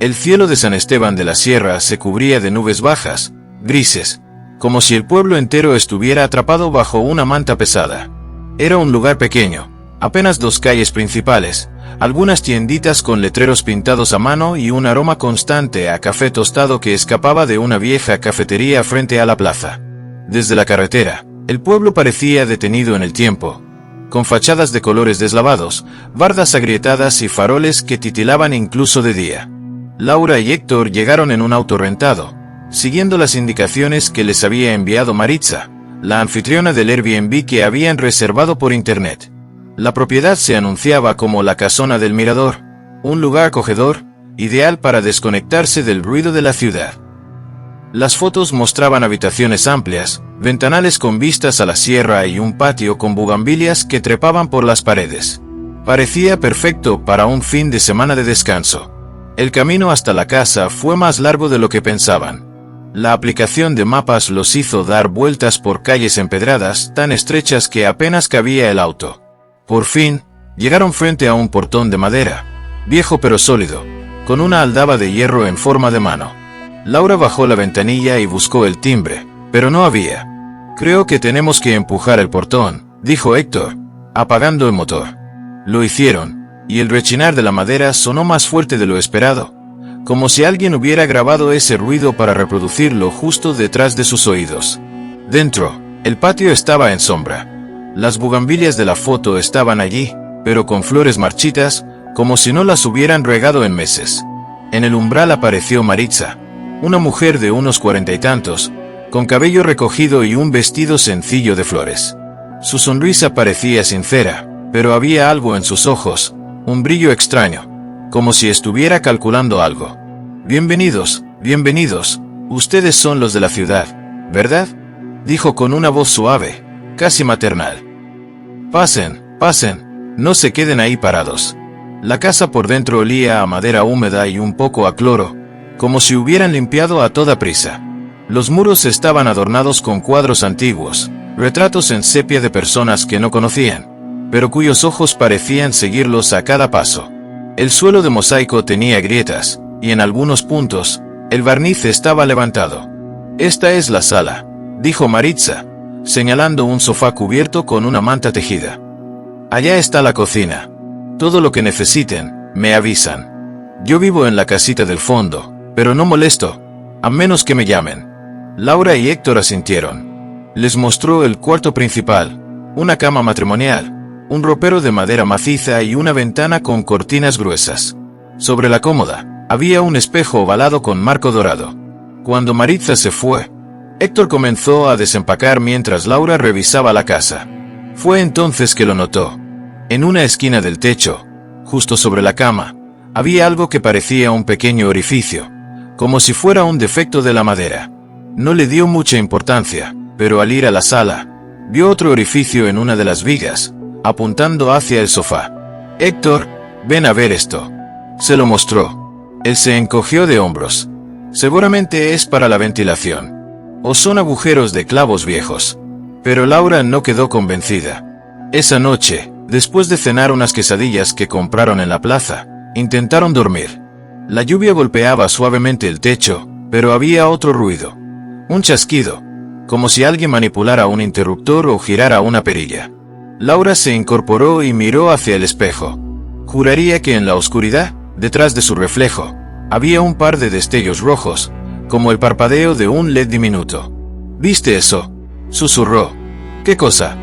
El cielo de San Esteban de la Sierra se cubría de nubes bajas, grises, como si el pueblo entero estuviera atrapado bajo una manta pesada. Era un lugar pequeño, apenas 2 calles principales, algunas tienditas con letreros pintados a mano y un aroma constante a café tostado que escapaba de una vieja cafetería frente a la plaza. Desde la carretera, el pueblo parecía detenido en el tiempo, con fachadas de colores deslavados, bardas agrietadas y faroles que titilaban incluso de día. Laura y Héctor llegaron en un auto rentado, siguiendo las indicaciones que les había enviado Maritza, la anfitriona del Airbnb que habían reservado por internet. La propiedad se anunciaba como la Casona del Mirador, un lugar acogedor, ideal para desconectarse del ruido de la ciudad. Las fotos mostraban habitaciones amplias, ventanales con vistas a la sierra y un patio con bugambilias que trepaban por las paredes. Parecía perfecto para un fin de semana de descanso. El camino hasta la casa fue más largo de lo que pensaban. La aplicación de mapas los hizo dar vueltas por calles empedradas tan estrechas que apenas cabía el auto. Por fin, llegaron frente a un portón de madera, viejo pero sólido, con una aldaba de hierro en forma de mano. Laura bajó la ventanilla y buscó el timbre, pero no había. «Creo que tenemos que empujar el portón», dijo Héctor, apagando el motor. Lo hicieron, y el rechinar de la madera sonó más fuerte de lo esperado, como si alguien hubiera grabado ese ruido para reproducirlo justo detrás de sus oídos. Dentro, el patio estaba en sombra. Las bugambilias de la foto estaban allí, pero con flores marchitas, como si no las hubieran regado en meses. En el umbral apareció Maritza, una mujer de unos 40 y tantos, con cabello recogido y un vestido sencillo de flores. Su sonrisa parecía sincera, pero había algo en sus ojos, un brillo extraño, como si estuviera calculando algo. «Bienvenidos, bienvenidos, ustedes son los de la ciudad, ¿verdad?», dijo con una voz suave, casi maternal. «Pasen, pasen, no se queden ahí parados». La casa por dentro olía a madera húmeda y un poco a cloro, como si hubieran limpiado a toda prisa. Los muros estaban adornados con cuadros antiguos, retratos en sepia de personas que no conocían, pero cuyos ojos parecían seguirlos a cada paso. El suelo de mosaico tenía grietas, y en algunos puntos, el barniz estaba levantado. «Esta es la sala», dijo Maritza, señalando un sofá cubierto con una manta tejida. «Allá está la cocina. Todo lo que necesiten, me avisan. Yo vivo en la casita del fondo, pero no molesto, a menos que me llamen». Laura y Héctor asintieron. Les mostró el cuarto principal, una cama matrimonial, un ropero de madera maciza y una ventana con cortinas gruesas. Sobre la cómoda, había un espejo ovalado con marco dorado. Cuando Maritza se fue, Héctor comenzó a desempacar mientras Laura revisaba la casa. Fue entonces que lo notó. En una esquina del techo, justo sobre la cama, había algo que parecía un pequeño orificio, como si fuera un defecto de la madera. No le dio mucha importancia, pero al ir a la sala, vio otro orificio en una de las vigas, apuntando hacia el sofá. «Héctor, ven a ver esto». Se lo mostró. Él se encogió de hombros. «Seguramente es para la ventilación. O son agujeros de clavos viejos». Pero Laura no quedó convencida. Esa noche, después de cenar unas quesadillas que compraron en la plaza, intentaron dormir. La lluvia golpeaba suavemente el techo, pero había otro ruido. Un chasquido, como si alguien manipulara un interruptor o girara una perilla. Laura se incorporó y miró hacia el espejo. Juraría que en la oscuridad, detrás de su reflejo, había un par de destellos rojos, como el parpadeo de un LED diminuto. «¿Viste eso?», susurró. «¿Qué cosa?».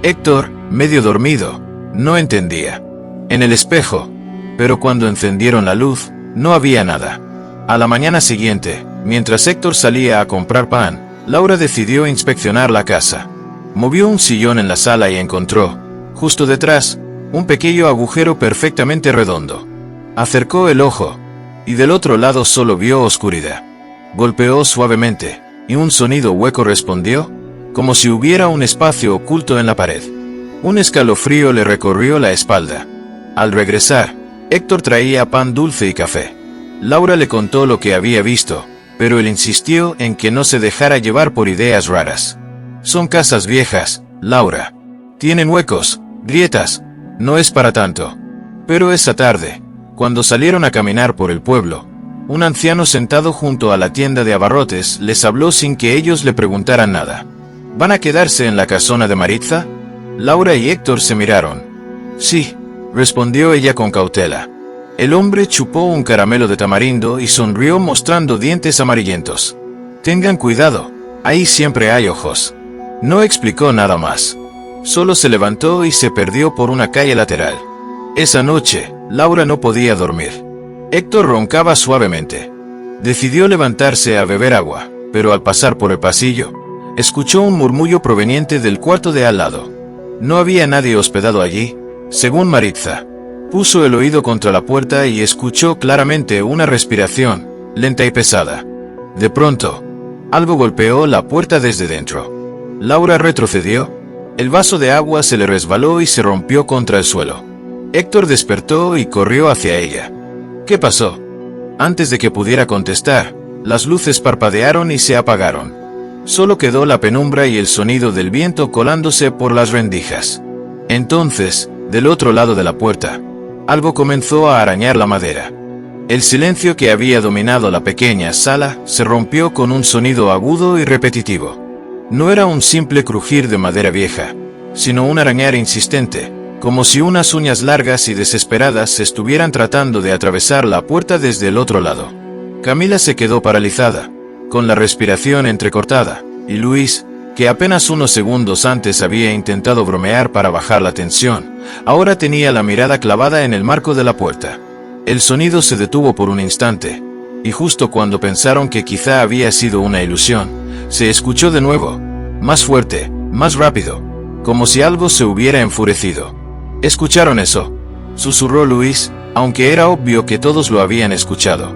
Héctor, medio dormido, no entendía. En el espejo, pero cuando encendieron la luz, no había nada. A la mañana siguiente, mientras Héctor salía a comprar pan, Laura decidió inspeccionar la casa. Movió un sillón en la sala y encontró, justo detrás, un pequeño agujero perfectamente redondo. Acercó el ojo, y del otro lado solo vio oscuridad. Golpeó suavemente, y un sonido hueco respondió, como si hubiera un espacio oculto en la pared. Un escalofrío le recorrió la espalda. Al regresar, Héctor traía pan dulce y café. Laura le contó lo que había visto, pero él insistió en que no se dejara llevar por ideas raras. «Son casas viejas, Laura. Tienen huecos, grietas, no es para tanto». Pero esa tarde, cuando salieron a caminar por el pueblo, Un anciano sentado junto a la tienda de abarrotes les habló sin que ellos le preguntaran nada. ¿Van a quedarse en la casona de Maritza? Laura y Héctor se miraron. Sí, respondió ella con cautela. El hombre chupó un caramelo de tamarindo y sonrió mostrando dientes amarillentos. Tengan cuidado, ahí siempre hay ojos. No explicó nada más. Solo se levantó y se perdió por una calle lateral. Esa noche, Laura no podía dormir. Héctor roncaba suavemente. Decidió levantarse a beber agua, pero al pasar por el pasillo, escuchó un murmullo proveniente del cuarto de al lado. No había nadie hospedado allí, según Maritza. Puso el oído contra la puerta y escuchó claramente una respiración, lenta y pesada. De pronto, algo golpeó la puerta desde dentro. Laura retrocedió. El vaso de agua se le resbaló y se rompió contra el suelo. Héctor despertó y corrió hacia ella. ¿Qué pasó? Antes de que pudiera contestar, las luces parpadearon y se apagaron. Solo quedó la penumbra y el sonido del viento colándose por las rendijas. Entonces, del otro lado de la puerta, algo comenzó a arañar la madera. El silencio que había dominado la pequeña sala se rompió con un sonido agudo y repetitivo. No era un simple crujir de madera vieja, sino un arañar insistente, como si unas uñas largas y desesperadas estuvieran tratando de atravesar la puerta desde el otro lado. Camila se quedó paralizada, con la respiración entrecortada, y Luis, que apenas unos segundos antes había intentado bromear para bajar la tensión, ahora tenía la mirada clavada en el marco de la puerta. El sonido se detuvo por un instante, y justo cuando pensaron que quizá había sido una ilusión, se escuchó de nuevo, más fuerte, más rápido, como si algo se hubiera enfurecido. ¿Escucharon eso?, susurró Luis, aunque era obvio que todos lo habían escuchado.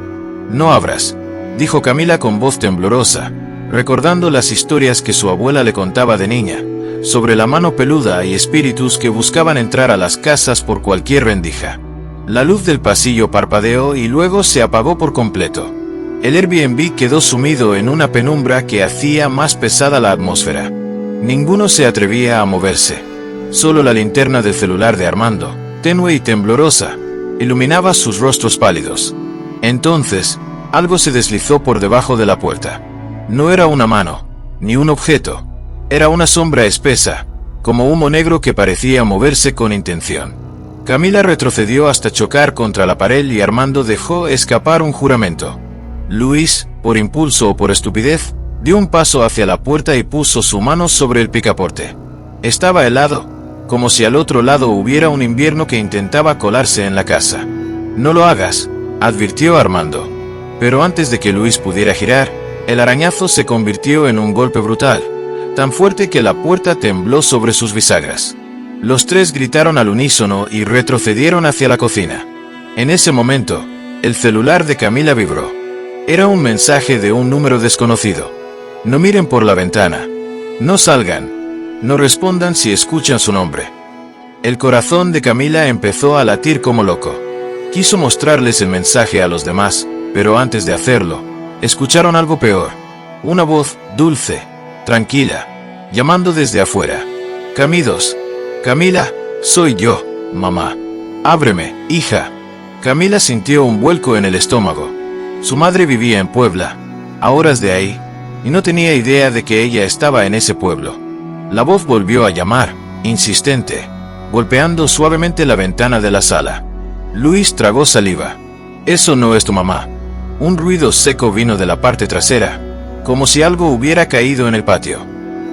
No abras, dijo Camila con voz temblorosa, recordando las historias que su abuela le contaba de niña, sobre la mano peluda y espíritus que buscaban entrar a las casas por cualquier rendija. La luz del pasillo parpadeó y luego se apagó por completo. El Airbnb quedó sumido en una penumbra que hacía más pesada la atmósfera. Ninguno se atrevía a moverse. Solo la linterna del celular de Armando, tenue y temblorosa, iluminaba sus rostros pálidos. Entonces, algo se deslizó por debajo de la puerta. No era una mano, ni un objeto. Era una sombra espesa, como humo negro que parecía moverse con intención. Camila retrocedió hasta chocar contra la pared y Armando dejó escapar un juramento. Luis, por impulso o por estupidez, dio un paso hacia la puerta y puso su mano sobre el picaporte. Estaba helado, como si al otro lado hubiera un invierno que intentaba colarse en la casa. No lo hagas, advirtió Armando. Pero antes de que Luis pudiera girar, el arañazo se convirtió en un golpe brutal, tan fuerte que la puerta tembló sobre sus bisagras. Los tres gritaron al unísono y retrocedieron hacia la cocina. En ese momento, el celular de Camila vibró. Era un mensaje de un número desconocido. No miren por la ventana. No salgan. No respondan si escuchan su nombre. El corazón de Camila empezó a latir como loco. Quiso mostrarles el mensaje a los demás, pero antes de hacerlo, escucharon algo peor. Una voz dulce, tranquila, llamando desde afuera. Camidos. Camila, soy yo, mamá. Ábreme, hija. Camila sintió un vuelco en el estómago. Su madre vivía en Puebla, a horas de ahí, y no tenía idea de que ella estaba en ese pueblo. La voz volvió a llamar, insistente, golpeando suavemente la ventana de la sala. Luis tragó saliva. Eso no es tu mamá. Un ruido seco vino de la parte trasera, como si algo hubiera caído en el patio.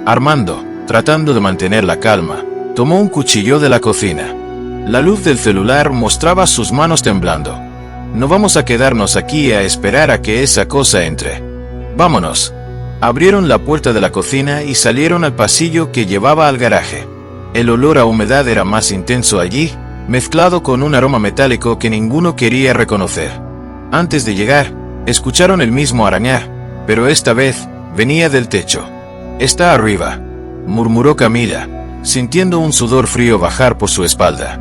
Armando, tratando de mantener la calma, tomó un cuchillo de la cocina. La luz del celular mostraba sus manos temblando. No vamos a quedarnos aquí a esperar a que esa cosa entre. Vámonos. Abrieron la puerta de la cocina y salieron al pasillo que llevaba al garaje. El olor a humedad era más intenso allí, mezclado con un aroma metálico que ninguno quería reconocer. Antes de llegar, escucharon el mismo arañar, pero esta vez venía del techo. «Está arriba», murmuró Camila, sintiendo un sudor frío bajar por su espalda.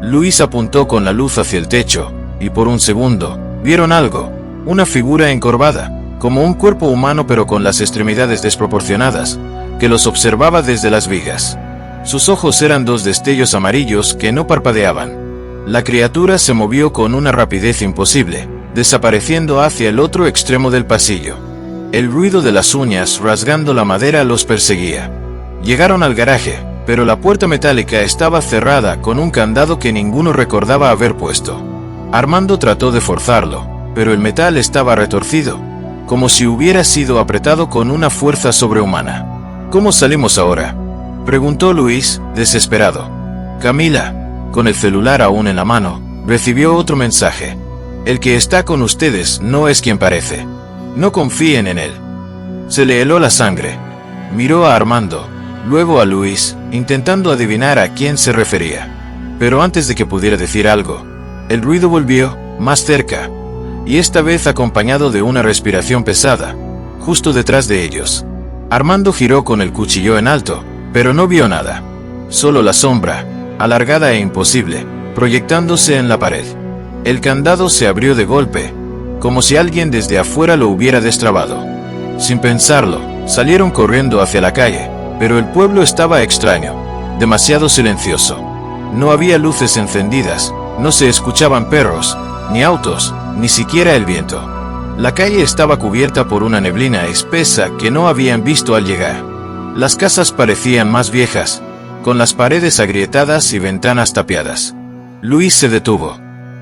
Luis apuntó con la luz hacia el techo, y por un segundo, vieron algo, una figura encorvada, como un cuerpo humano pero con las extremidades desproporcionadas, que los observaba desde las vigas. Sus ojos eran dos destellos amarillos que no parpadeaban. La criatura se movió con una rapidez imposible, desapareciendo hacia el otro extremo del pasillo. El ruido de las uñas rasgando la madera los perseguía. Llegaron al garaje, pero la puerta metálica estaba cerrada con un candado que ninguno recordaba haber puesto. Armando trató de forzarlo, pero el metal estaba retorcido, como si hubiera sido apretado con una fuerza sobrehumana. ¿Cómo salimos ahora?, preguntó Luis, desesperado. Camila, con el celular aún en la mano, recibió otro mensaje. El que está con ustedes no es quien parece. No confíen en él. Se le heló la sangre. Miró a Armando, luego a Luis, intentando adivinar a quién se refería. Pero antes de que pudiera decir algo, el ruido volvió, más cerca, y esta vez acompañado de una respiración pesada, justo detrás de ellos. Armando giró con el cuchillo en alto, pero no vio nada. Solo la sombra, alargada e imposible, proyectándose en la pared. El candado se abrió de golpe, como si alguien desde afuera lo hubiera destrabado. Sin pensarlo, salieron corriendo hacia la calle, pero el pueblo estaba extraño, demasiado silencioso. No había luces encendidas, no se escuchaban perros, ni autos, ni siquiera el viento. La calle estaba cubierta por una neblina espesa que no habían visto al llegar. Las casas parecían más viejas, con las paredes agrietadas y ventanas tapiadas. Luis se detuvo.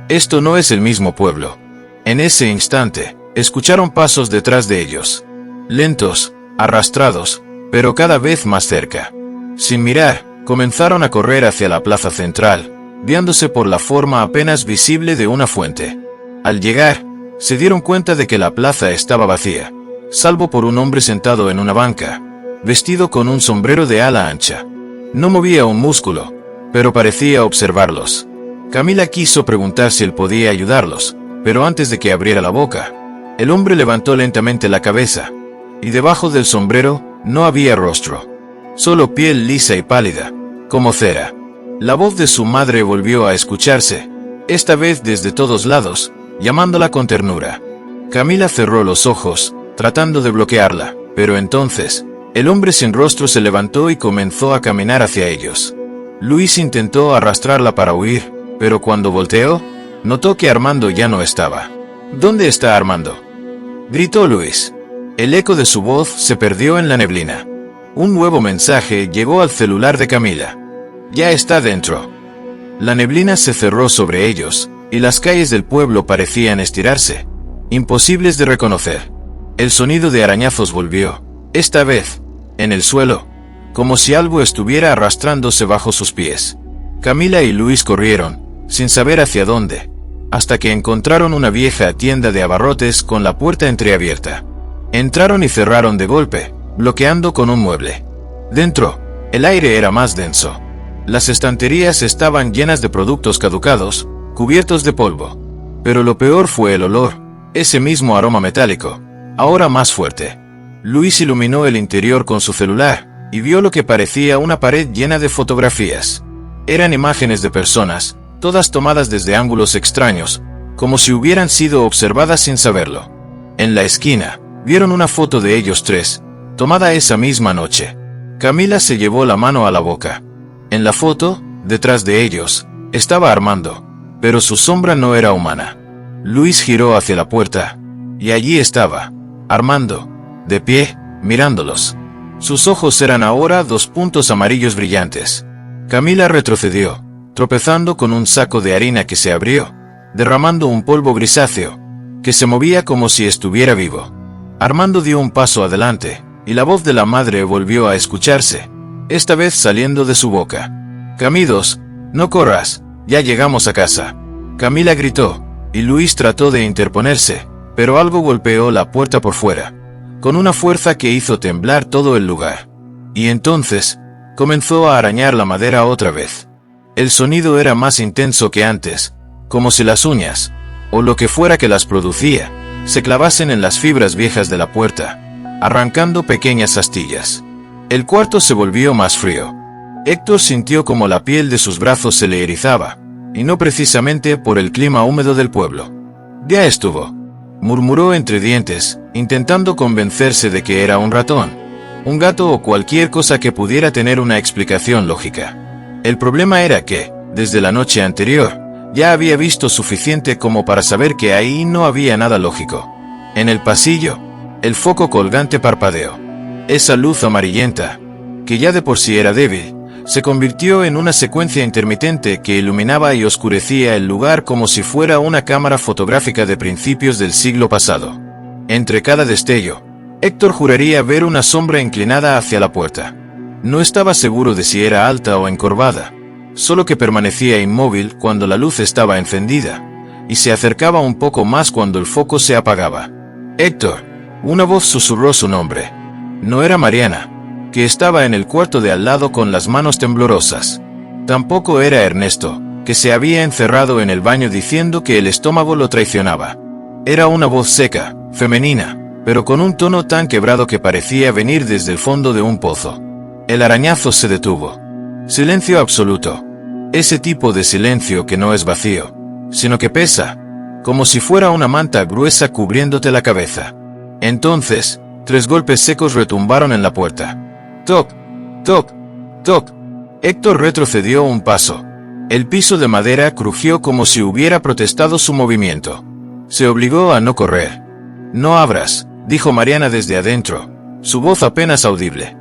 Esto no es el mismo pueblo. En ese instante, escucharon pasos detrás de ellos. Lentos, arrastrados, pero cada vez más cerca. Sin mirar, comenzaron a correr hacia la plaza central, guiándose por la forma apenas visible de una fuente. Al llegar, se dieron cuenta de que la plaza estaba vacía, salvo por un hombre sentado en una banca, vestido con un sombrero de ala ancha. No movía un músculo, pero parecía observarlos. Camila quiso preguntar si él podía ayudarlos, pero antes de que abriera la boca, el hombre levantó lentamente la cabeza, y debajo del sombrero no había rostro, solo piel lisa y pálida, como cera. La voz de su madre volvió a escucharse, esta vez desde todos lados, llamándola con ternura. Camila cerró los ojos, tratando de bloquearla, pero entonces, el hombre sin rostro se levantó y comenzó a caminar hacia ellos. Luis intentó arrastrarla para huir, pero cuando volteó, notó que Armando ya no estaba. ¿Dónde está Armando?, gritó Luis. El eco de su voz se perdió en la neblina. Un nuevo mensaje llegó al celular de Camila. Ya está dentro. La neblina se cerró sobre ellos, y las calles del pueblo parecían estirarse, imposibles de reconocer. El sonido de arañazos volvió, esta vez, en el suelo, como si algo estuviera arrastrándose bajo sus pies. Camila y Luis corrieron, sin saber hacia dónde, hasta que encontraron una vieja tienda de abarrotes con la puerta entreabierta. Entraron y cerraron de golpe, bloqueando con un mueble. Dentro, el aire era más denso. Las estanterías estaban llenas de productos caducados, cubiertos de polvo. Pero lo peor fue el olor, ese mismo aroma metálico, ahora más fuerte. Luis iluminó el interior con su celular, y vio lo que parecía una pared llena de fotografías. Eran imágenes de personas, todas tomadas desde ángulos extraños, como si hubieran sido observadas sin saberlo. En la esquina, vieron una foto de ellos tres, tomada esa misma noche. Camila se llevó la mano a la boca. En la foto, detrás de ellos, estaba Armando, pero su sombra no era humana. Luis giró hacia la puerta, y allí estaba, Armando, de pie, mirándolos. Sus ojos eran ahora dos puntos amarillos brillantes. Camila retrocedió, tropezando con un saco de harina que se abrió, derramando un polvo grisáceo, que se movía como si estuviera vivo. Armando dio un paso adelante, y la voz de la madre volvió a escucharse, esta vez saliendo de su boca. «Camidos, no corras, ya llegamos a casa». Camila gritó, y Luis trató de interponerse, pero algo golpeó la puerta por fuera, con una fuerza que hizo temblar todo el lugar. Y entonces, comenzó a arañar la madera otra vez. El sonido era más intenso que antes, como si las uñas, o lo que fuera que las producía, se clavasen en las fibras viejas de la puerta, arrancando pequeñas astillas. El cuarto se volvió más frío. Héctor sintió como la piel de sus brazos se le erizaba, y no precisamente por el clima húmedo del pueblo. «Ya estuvo», murmuró entre dientes, intentando convencerse de que era un ratón, un gato o cualquier cosa que pudiera tener una explicación lógica. El problema era que, desde la noche anterior, Ya había visto suficiente como para saber que ahí no había nada lógico. En el pasillo, el foco colgante parpadeó. Esa luz amarillenta, que ya de por sí era débil, se convirtió en una secuencia intermitente que iluminaba y oscurecía el lugar como si fuera una cámara fotográfica de principios del siglo pasado. Entre cada destello, Héctor juraría ver una sombra inclinada hacia la puerta. No estaba seguro de si era alta o encorvada, solo que permanecía inmóvil cuando la luz estaba encendida, y se acercaba un poco más cuando el foco se apagaba. «Héctor», una voz susurró su nombre. No era Mariana, que estaba en el cuarto de al lado con las manos temblorosas. Tampoco era Ernesto, que se había encerrado en el baño diciendo que el estómago lo traicionaba. Era una voz seca, femenina, pero con un tono tan quebrado que parecía venir desde el fondo de un pozo. El arañazo se detuvo. Silencio absoluto. Ese tipo de silencio que no es vacío, sino que pesa, como si fuera una manta gruesa cubriéndote la cabeza. Entonces, 3 golpes secos retumbaron en la puerta. Toc, toc, toc. Héctor retrocedió un paso. El piso de madera crujió como si hubiera protestado su movimiento. Se obligó a no correr. «No abras», dijo Mariana desde adentro, su voz apenas audible.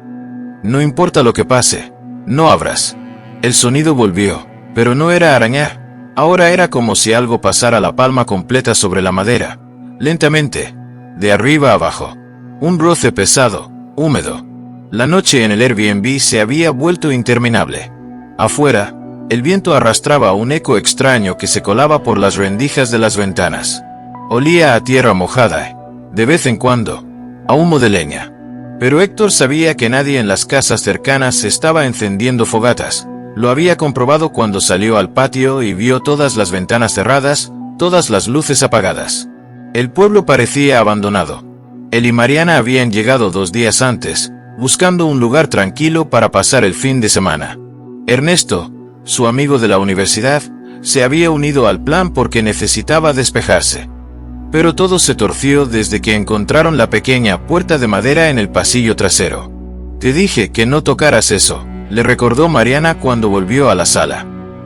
«No importa lo que pase, no abras». El sonido volvió, pero no era arañar. Ahora era como si algo pasara la palma completa sobre la madera, lentamente, de arriba a abajo. Un roce pesado, húmedo. La noche en el Airbnb se había vuelto interminable. Afuera, el viento arrastraba un eco extraño que se colaba por las rendijas de las ventanas. Olía a tierra mojada, de vez en cuando, a humo de leña. Pero Héctor sabía que nadie en las casas cercanas estaba encendiendo fogatas. Lo había comprobado cuando salió al patio y vio todas las ventanas cerradas, todas las luces apagadas. El pueblo parecía abandonado. Él y Mariana habían llegado 2 días antes, buscando un lugar tranquilo para pasar el fin de semana. Ernesto, su amigo de la universidad, se había unido al plan porque necesitaba despejarse. Pero todo se torció desde que encontraron la pequeña puerta de madera en el pasillo trasero. «Te dije que no tocaras eso», le recordó Mariana cuando volvió a la sala.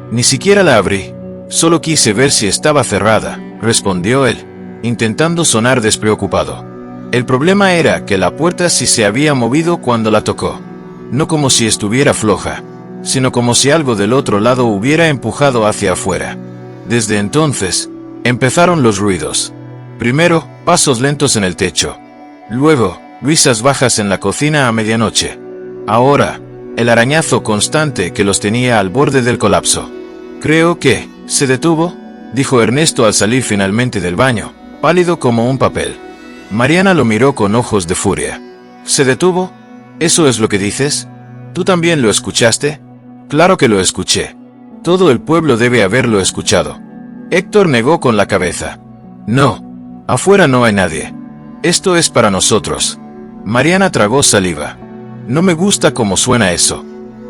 «Ni siquiera la abrí. Solo quise ver si estaba cerrada», respondió él, intentando sonar despreocupado. El problema era que la puerta sí se había movido cuando la tocó. No como si estuviera floja, sino como si algo del otro lado hubiera empujado hacia afuera. Desde entonces, empezaron los ruidos. Primero, pasos lentos en el techo. Luego, risas bajas en la cocina a medianoche. Ahora, el arañazo constante que los tenía al borde del colapso. «Creo que se detuvo», dijo Ernesto al salir finalmente del baño, pálido como un papel. Mariana lo miró con ojos de furia. «¿Se detuvo? ¿Eso es lo que dices? ¿Tú también lo escuchaste?» «Claro que lo escuché. Todo el pueblo debe haberlo escuchado». Héctor negó con la cabeza. «No. Afuera no hay nadie. Esto es para nosotros». Mariana tragó saliva. «No me gusta cómo suena eso».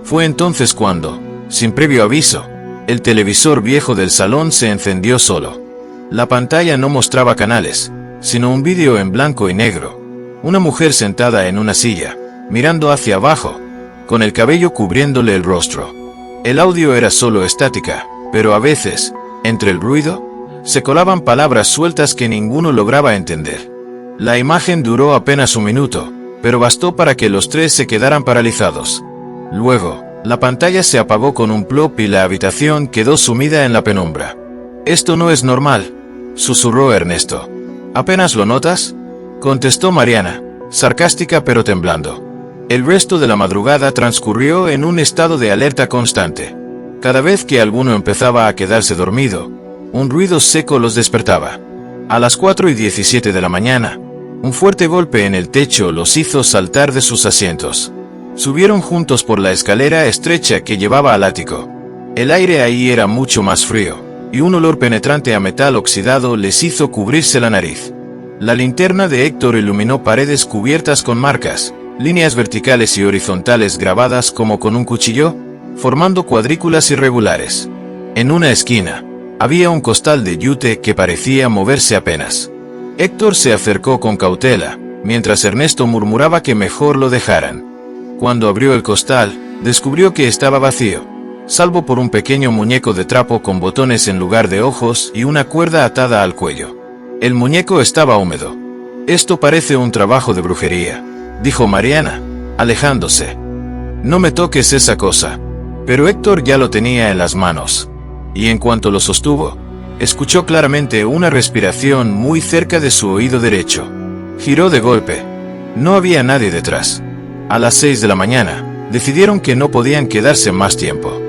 Fue entonces cuando, sin previo aviso, el televisor viejo del salón se encendió solo. La pantalla no mostraba canales, sino un vídeo en blanco y negro. Una mujer sentada en una silla, mirando hacia abajo, con el cabello cubriéndole el rostro. El audio era solo estática, pero a veces, entre el ruido, se colaban palabras sueltas que ninguno lograba entender. La imagen duró apenas 1 minuto, pero bastó para que los 3 se quedaran paralizados. Luego, la pantalla se apagó con un plop y la habitación quedó sumida en la penumbra. «Esto no es normal», susurró Ernesto. «¿Apenas lo notas?», contestó Mariana, sarcástica pero temblando. El resto de la madrugada transcurrió en un estado de alerta constante. Cada vez que alguno empezaba a quedarse dormido, un ruido seco los despertaba. A las 4:17 de la mañana, un fuerte golpe en el techo los hizo saltar de sus asientos. Subieron juntos por la escalera estrecha que llevaba al ático. El aire ahí era mucho más frío, y un olor penetrante a metal oxidado les hizo cubrirse la nariz. La linterna de Héctor iluminó paredes cubiertas con marcas, líneas verticales y horizontales grabadas como con un cuchillo, formando cuadrículas irregulares. En una esquina, había un costal de yute que parecía moverse apenas. Héctor se acercó con cautela, mientras Ernesto murmuraba que mejor lo dejaran. Cuando abrió el costal, descubrió que estaba vacío. salvo por un pequeño muñeco de trapo con botones en lugar de ojos y una cuerda atada al cuello. El muñeco estaba húmedo. Esto parece un trabajo de brujería, dijo Mariana, alejándose. No me toques esa cosa. Pero Héctor ya lo tenía en las manos. Y en cuanto lo sostuvo, escuchó claramente una respiración muy cerca de su oído derecho. Giró de golpe. No había nadie detrás. A las 6 de la mañana, decidieron que no podían quedarse más tiempo.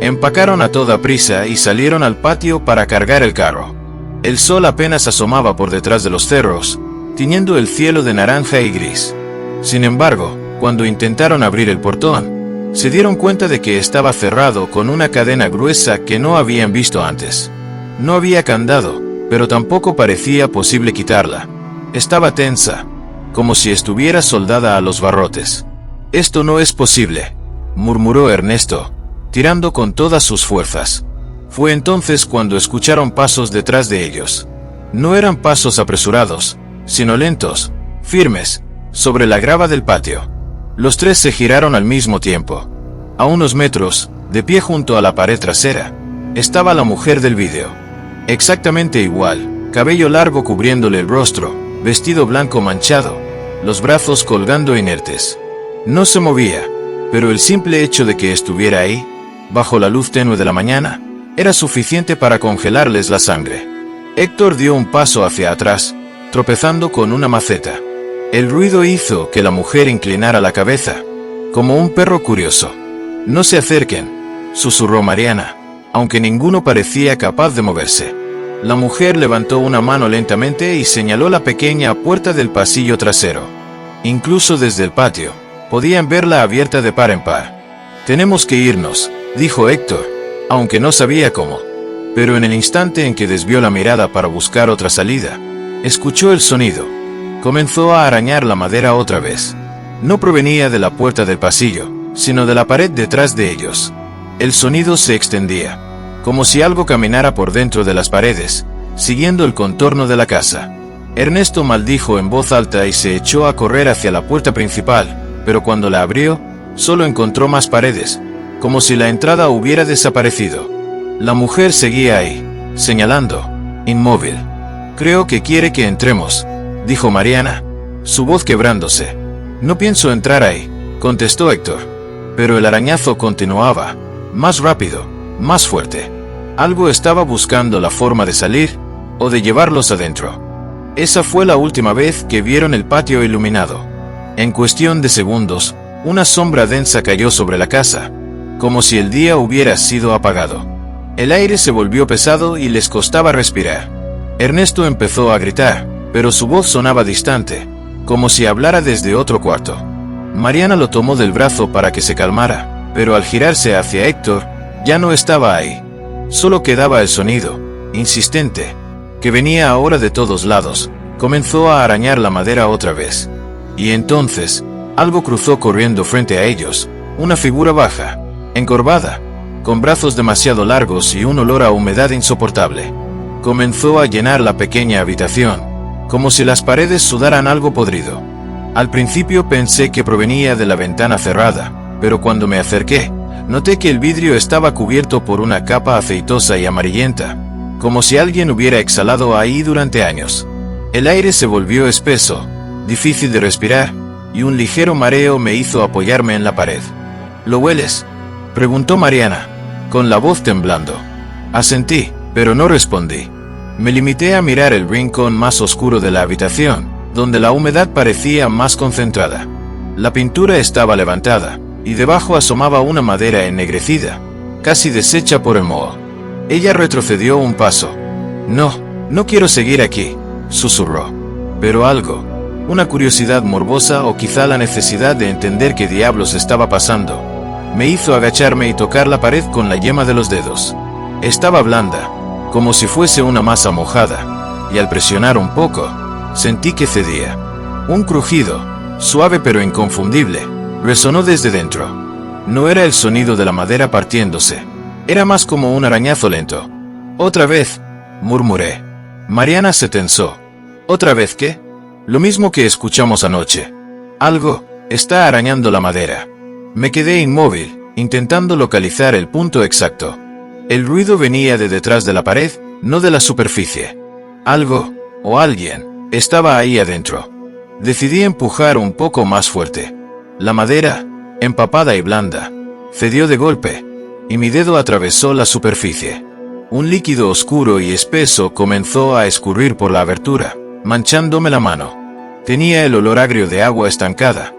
Empacaron a toda prisa y salieron al patio para cargar el carro. El sol apenas asomaba por detrás de los cerros, tiñendo el cielo de naranja y gris. Sin embargo, cuando intentaron abrir el portón, se dieron cuenta de que estaba cerrado con una cadena gruesa que no habían visto antes. No había candado, pero tampoco parecía posible quitarla. Estaba tensa, como si estuviera soldada a los barrotes. «Esto no es posible», murmuró Ernesto, tirando con todas sus fuerzas. Fue entonces cuando escucharon pasos detrás de ellos. No eran pasos apresurados, sino lentos, firmes, sobre la grava del patio. Los tres se giraron al mismo tiempo. A unos metros, de pie junto a la pared trasera, estaba la mujer del vídeo. Exactamente igual, cabello largo cubriéndole el rostro, vestido blanco manchado, los brazos colgando inertes. No se movía, pero el simple hecho de que estuviera ahí, bajo la luz tenue de la mañana, era suficiente para congelarles la sangre. Héctor dio un paso hacia atrás, tropezando con una maceta. El ruido hizo que la mujer inclinara la cabeza, como un perro curioso. «No se acerquen», susurró Mariana, aunque ninguno parecía capaz de moverse. La mujer levantó una mano lentamente y señaló la pequeña puerta del pasillo trasero. Incluso desde el patio, podían verla abierta de par en par. «Tenemos que irnos», dijo Héctor, aunque no sabía cómo. Pero en el instante en que desvió la mirada para buscar otra salida, escuchó el sonido. Comenzó a arañar la madera otra vez. No provenía de la puerta del pasillo, sino de la pared detrás de ellos. El sonido se extendía, como si algo caminara por dentro de las paredes, siguiendo el contorno de la casa. Ernesto maldijo en voz alta y se echó a correr hacia la puerta principal, pero cuando la abrió, solo encontró más paredes, como si la entrada hubiera desaparecido. La mujer seguía ahí, señalando, inmóvil. «Creo que quiere que entremos», dijo Mariana, su voz quebrándose. «No pienso entrar ahí», contestó Héctor. Pero el arañazo continuaba, más rápido, más fuerte. Algo estaba buscando la forma de salir, o de llevarlos adentro. Esa fue la última vez que vieron el patio iluminado. En cuestión de segundos, una sombra densa cayó sobre la casa, como si el día hubiera sido apagado. El aire se volvió pesado y les costaba respirar. Ernesto empezó a gritar, pero su voz sonaba distante, como si hablara desde otro cuarto. Mariana lo tomó del brazo para que se calmara, pero al girarse hacia Héctor, ya no estaba ahí. Solo quedaba el sonido, insistente, que venía ahora de todos lados. Comenzó a arañar la madera otra vez. Y entonces, algo cruzó corriendo frente a ellos, una figura baja, encorvada, con brazos demasiado largos y un olor a humedad insoportable. Comenzó a llenar la pequeña habitación, como si las paredes sudaran algo podrido. Al principio pensé que provenía de la ventana cerrada, pero cuando me acerqué, noté que el vidrio estaba cubierto por una capa aceitosa y amarillenta, como si alguien hubiera exhalado ahí durante años. El aire se volvió espeso, difícil de respirar, y un ligero mareo me hizo apoyarme en la pared. «¿Lo hueles?», preguntó Mariana, con la voz temblando. Asentí, pero no respondí. Me limité a mirar el rincón más oscuro de la habitación, donde la humedad parecía más concentrada. La pintura estaba levantada, y debajo asomaba una madera ennegrecida, casi deshecha por el moho. Ella retrocedió un paso. No quiero seguir aquí», susurró. Pero algo, una curiosidad morbosa o quizá la necesidad de entender qué diablos estaba pasando, me hizo agacharme y tocar la pared con la yema de los dedos. Estaba blanda, como si fuese una masa mojada, y al presionar un poco, sentí que cedía. Un crujido, suave pero inconfundible, resonó desde dentro. No era el sonido de la madera partiéndose, era más como un arañazo lento. «Otra vez», murmuré. Mariana se tensó. «¿Otra vez qué?». «Lo mismo que escuchamos anoche. Algo está arañando la madera». Me quedé inmóvil, intentando localizar el punto exacto. El ruido venía de detrás de la pared, no de la superficie. Algo, o alguien, estaba ahí adentro. Decidí empujar un poco más fuerte. La madera, empapada y blanda, cedió de golpe, y mi dedo atravesó la superficie. Un líquido oscuro y espeso comenzó a escurrir por la abertura, manchándome la mano. Tenía el olor agrio de agua estancada.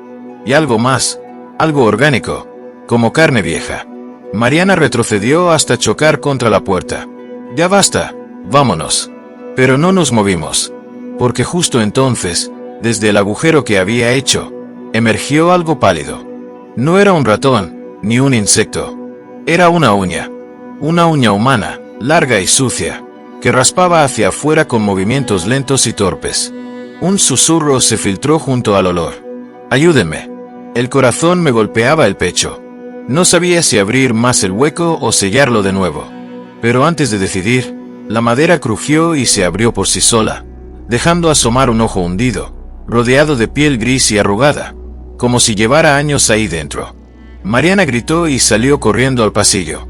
Y algo más, algo orgánico, como carne vieja. Mariana retrocedió hasta chocar contra la puerta. «Ya basta, vámonos». Pero no nos movimos, porque justo entonces, desde el agujero que había hecho, emergió algo pálido. No era un ratón, ni un insecto. Era una uña humana, larga y sucia, que raspaba hacia afuera con movimientos lentos y torpes. Un susurro se filtró junto al olor. «Ayúdenme». El corazón me golpeaba el pecho. No sabía si abrir más el hueco o sellarlo de nuevo. Pero antes de decidir, la madera crujió y se abrió por sí sola, dejando asomar un ojo hundido, rodeado de piel gris y arrugada, como si llevara años ahí dentro. Mariana gritó y salió corriendo al pasillo.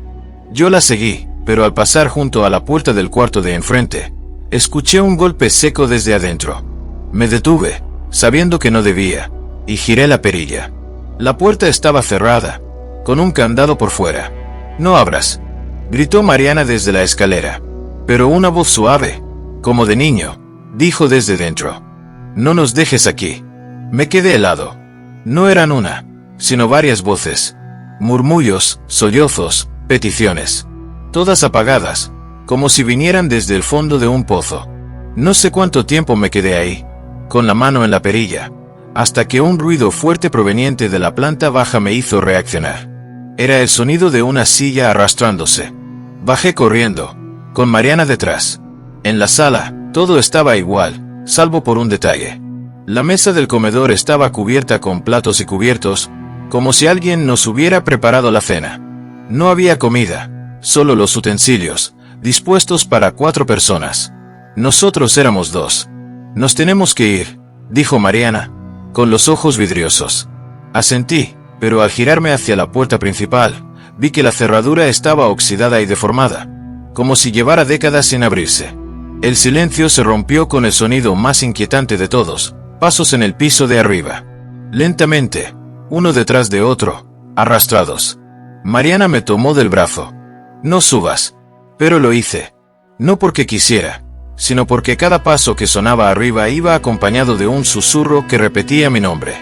Yo la seguí, pero al pasar junto a la puerta del cuarto de enfrente, escuché un golpe seco desde adentro. Me detuve, sabiendo que no debía, y giré la perilla. La puerta estaba cerrada, con un candado por fuera. «No abras», gritó Mariana desde la escalera. Pero una voz suave, como de niño, dijo desde dentro: «No nos dejes aquí». Me quedé helado. No eran una, sino varias voces. Murmullos, sollozos, peticiones. Todas apagadas, como si vinieran desde el fondo de un pozo. No sé cuánto tiempo me quedé ahí, con la mano en la perilla, hasta que un ruido fuerte proveniente de la planta baja me hizo reaccionar. Era el sonido de una silla arrastrándose. Bajé corriendo, con Mariana detrás. En la sala, todo estaba igual, salvo por un detalle. La mesa del comedor estaba cubierta con platos y cubiertos, como si alguien nos hubiera preparado la cena. No había comida, solo los utensilios, dispuestos para 4 personas. Nosotros éramos 2. «Nos tenemos que ir», dijo Mariana, con los ojos vidriosos. Asentí, pero al girarme hacia la puerta principal, vi que la cerradura estaba oxidada y deformada, como si llevara décadas sin abrirse. El silencio se rompió con el sonido más inquietante de todos: pasos en el piso de arriba. Lentamente, uno detrás de otro, arrastrados. Mariana me tomó del brazo. «No subas». Pero lo hice. No porque quisiera, sino porque cada paso que sonaba arriba iba acompañado de un susurro que repetía mi nombre.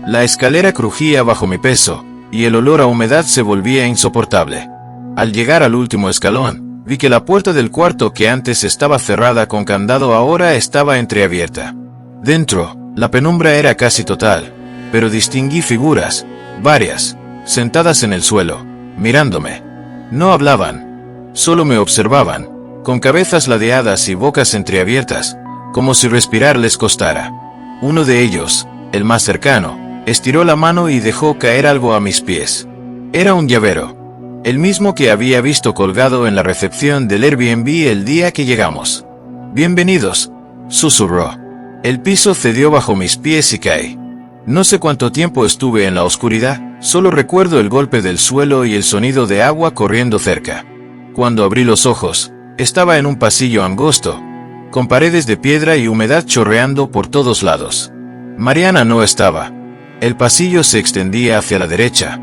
La escalera crujía bajo mi peso, y el olor a humedad se volvía insoportable. Al llegar al último escalón, vi que la puerta del cuarto que antes estaba cerrada con candado ahora estaba entreabierta. Dentro, la penumbra era casi total, pero distinguí figuras, varias, sentadas en el suelo, mirándome. No hablaban, solo me observaban, con cabezas ladeadas y bocas entreabiertas, como si respirar les costara. Uno de ellos, el más cercano, estiró la mano y dejó caer algo a mis pies. Era un llavero, el mismo que había visto colgado en la recepción del Airbnb el día que llegamos. «Bienvenidos», susurró. El piso cedió bajo mis pies y caí. No sé cuánto tiempo estuve en la oscuridad, solo recuerdo el golpe del suelo y el sonido de agua corriendo cerca. Cuando abrí los ojos, estaba en un pasillo angosto, con paredes de piedra y humedad chorreando por todos lados. Mariana no estaba. El pasillo se extendía hacia la derecha,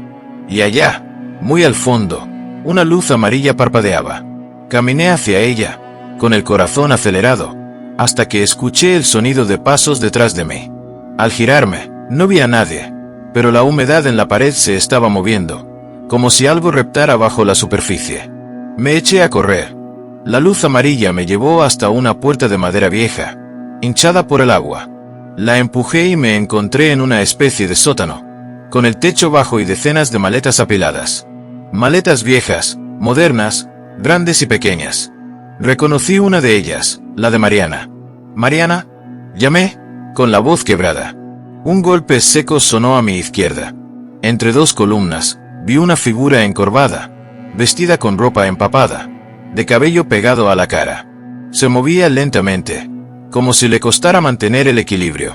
y allá, muy al fondo, una luz amarilla parpadeaba. Caminé hacia ella, con el corazón acelerado, hasta que escuché el sonido de pasos detrás de mí. Al girarme, no vi a nadie, pero la humedad en la pared se estaba moviendo, como si algo reptara bajo la superficie. Me eché a correr. La luz amarilla me llevó hasta una puerta de madera vieja, hinchada por el agua. La empujé y me encontré en una especie de sótano, con el techo bajo y decenas de maletas apiladas. Maletas viejas, modernas, grandes y pequeñas. Reconocí una de ellas, la de Mariana. «Mariana», llamé, con la voz quebrada. Un golpe seco sonó a mi izquierda. Entre 2 columnas, vi una figura encorvada, vestida con ropa empapada, de cabello pegado a la cara. Se movía lentamente, como si le costara mantener el equilibrio.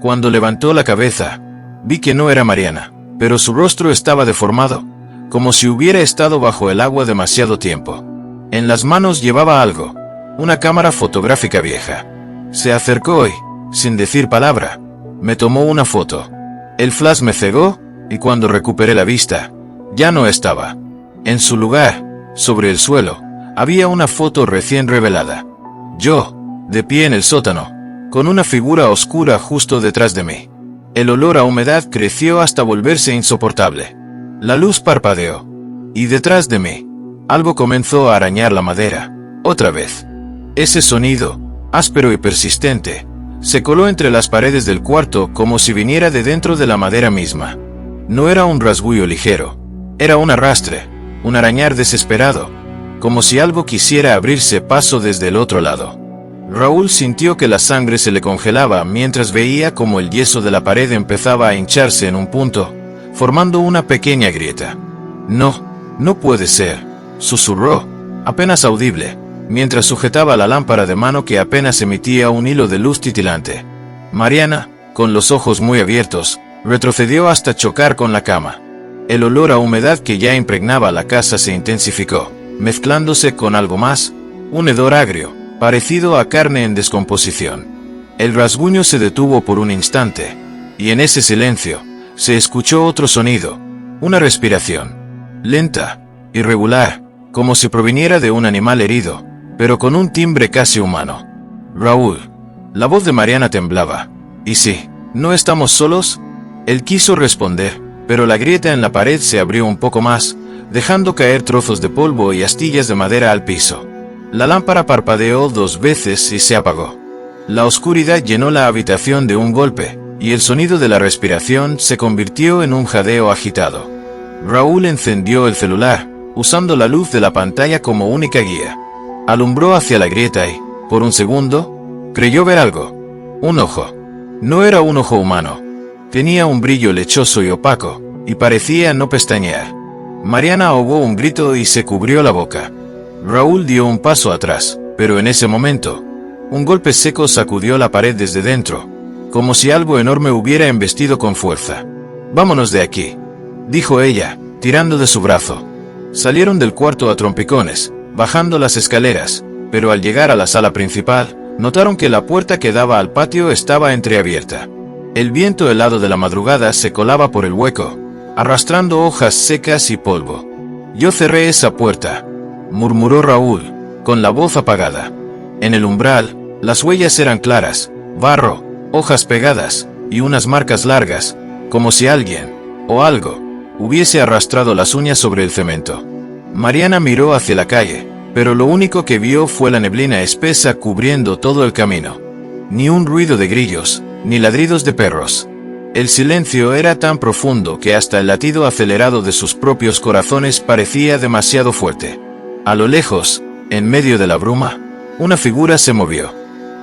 Cuando levantó la cabeza, vi que no era Mariana, pero su rostro estaba deformado, como si hubiera estado bajo el agua demasiado tiempo. En las manos llevaba algo, una cámara fotográfica vieja. Se acercó y, sin decir palabra, me tomó una foto. El flash me cegó, y cuando recuperé la vista, ya no estaba. En su lugar, sobre el suelo, había una foto recién revelada. Yo, de pie en el sótano, con una figura oscura justo detrás de mí. El olor a humedad creció hasta volverse insoportable. La luz parpadeó, y detrás de mí, algo comenzó a arañar la madera, otra vez. Ese sonido, áspero y persistente, se coló entre las paredes del cuarto como si viniera de dentro de la madera misma. No era un rasguño ligero, era un arrastre, un arañar desesperado, como si algo quisiera abrirse paso desde el otro lado. Raúl sintió que la sangre se le congelaba mientras veía como el yeso de la pared empezaba a hincharse en un punto, formando una pequeña grieta. No puede ser, susurró, apenas audible, mientras sujetaba la lámpara de mano que apenas emitía un hilo de luz titilante. Mariana, con los ojos muy abiertos, retrocedió hasta chocar con la cama. El olor a humedad que ya impregnaba la casa se intensificó, mezclándose con algo más, un hedor agrio, parecido a carne en descomposición. El rasguño se detuvo por un instante, y en ese silencio, se escuchó otro sonido, una respiración, lenta, irregular, como si proviniera de un animal herido, pero con un timbre casi humano. Raúl. La voz de Mariana temblaba. ¿Y sí, no estamos solos? Él quiso responder, pero la grieta en la pared se abrió un poco más, dejando caer trozos de polvo y astillas de madera al piso. La lámpara parpadeó 2 veces y se apagó. La oscuridad llenó la habitación de un golpe, y el sonido de la respiración se convirtió en un jadeo agitado. Raúl encendió el celular, usando la luz de la pantalla como única guía. Alumbró hacia la grieta y, por un segundo, creyó ver algo. Un ojo. No era un ojo humano. Tenía un brillo lechoso y opaco, y parecía no pestañear. Mariana ahogó un grito y se cubrió la boca. Raúl dio un paso atrás, pero en ese momento, un golpe seco sacudió la pared desde dentro, como si algo enorme hubiera embestido con fuerza. «Vámonos de aquí», dijo ella, tirando de su brazo. Salieron del cuarto a trompicones, bajando las escaleras, pero al llegar a la sala principal, notaron que la puerta que daba al patio estaba entreabierta. El viento helado de la madrugada se colaba por el hueco, arrastrando hojas secas y polvo. «Yo cerré esa puerta», murmuró Raúl, con la voz apagada. En el umbral, las huellas eran claras, barro, hojas pegadas, y unas marcas largas, como si alguien, o algo, hubiese arrastrado las uñas sobre el cemento. Mariana miró hacia la calle, pero lo único que vio fue la neblina espesa cubriendo todo el camino. Ni un ruido de grillos, ni ladridos de perros. El silencio era tan profundo que hasta el latido acelerado de sus propios corazones parecía demasiado fuerte. A lo lejos, en medio de la bruma, una figura se movió.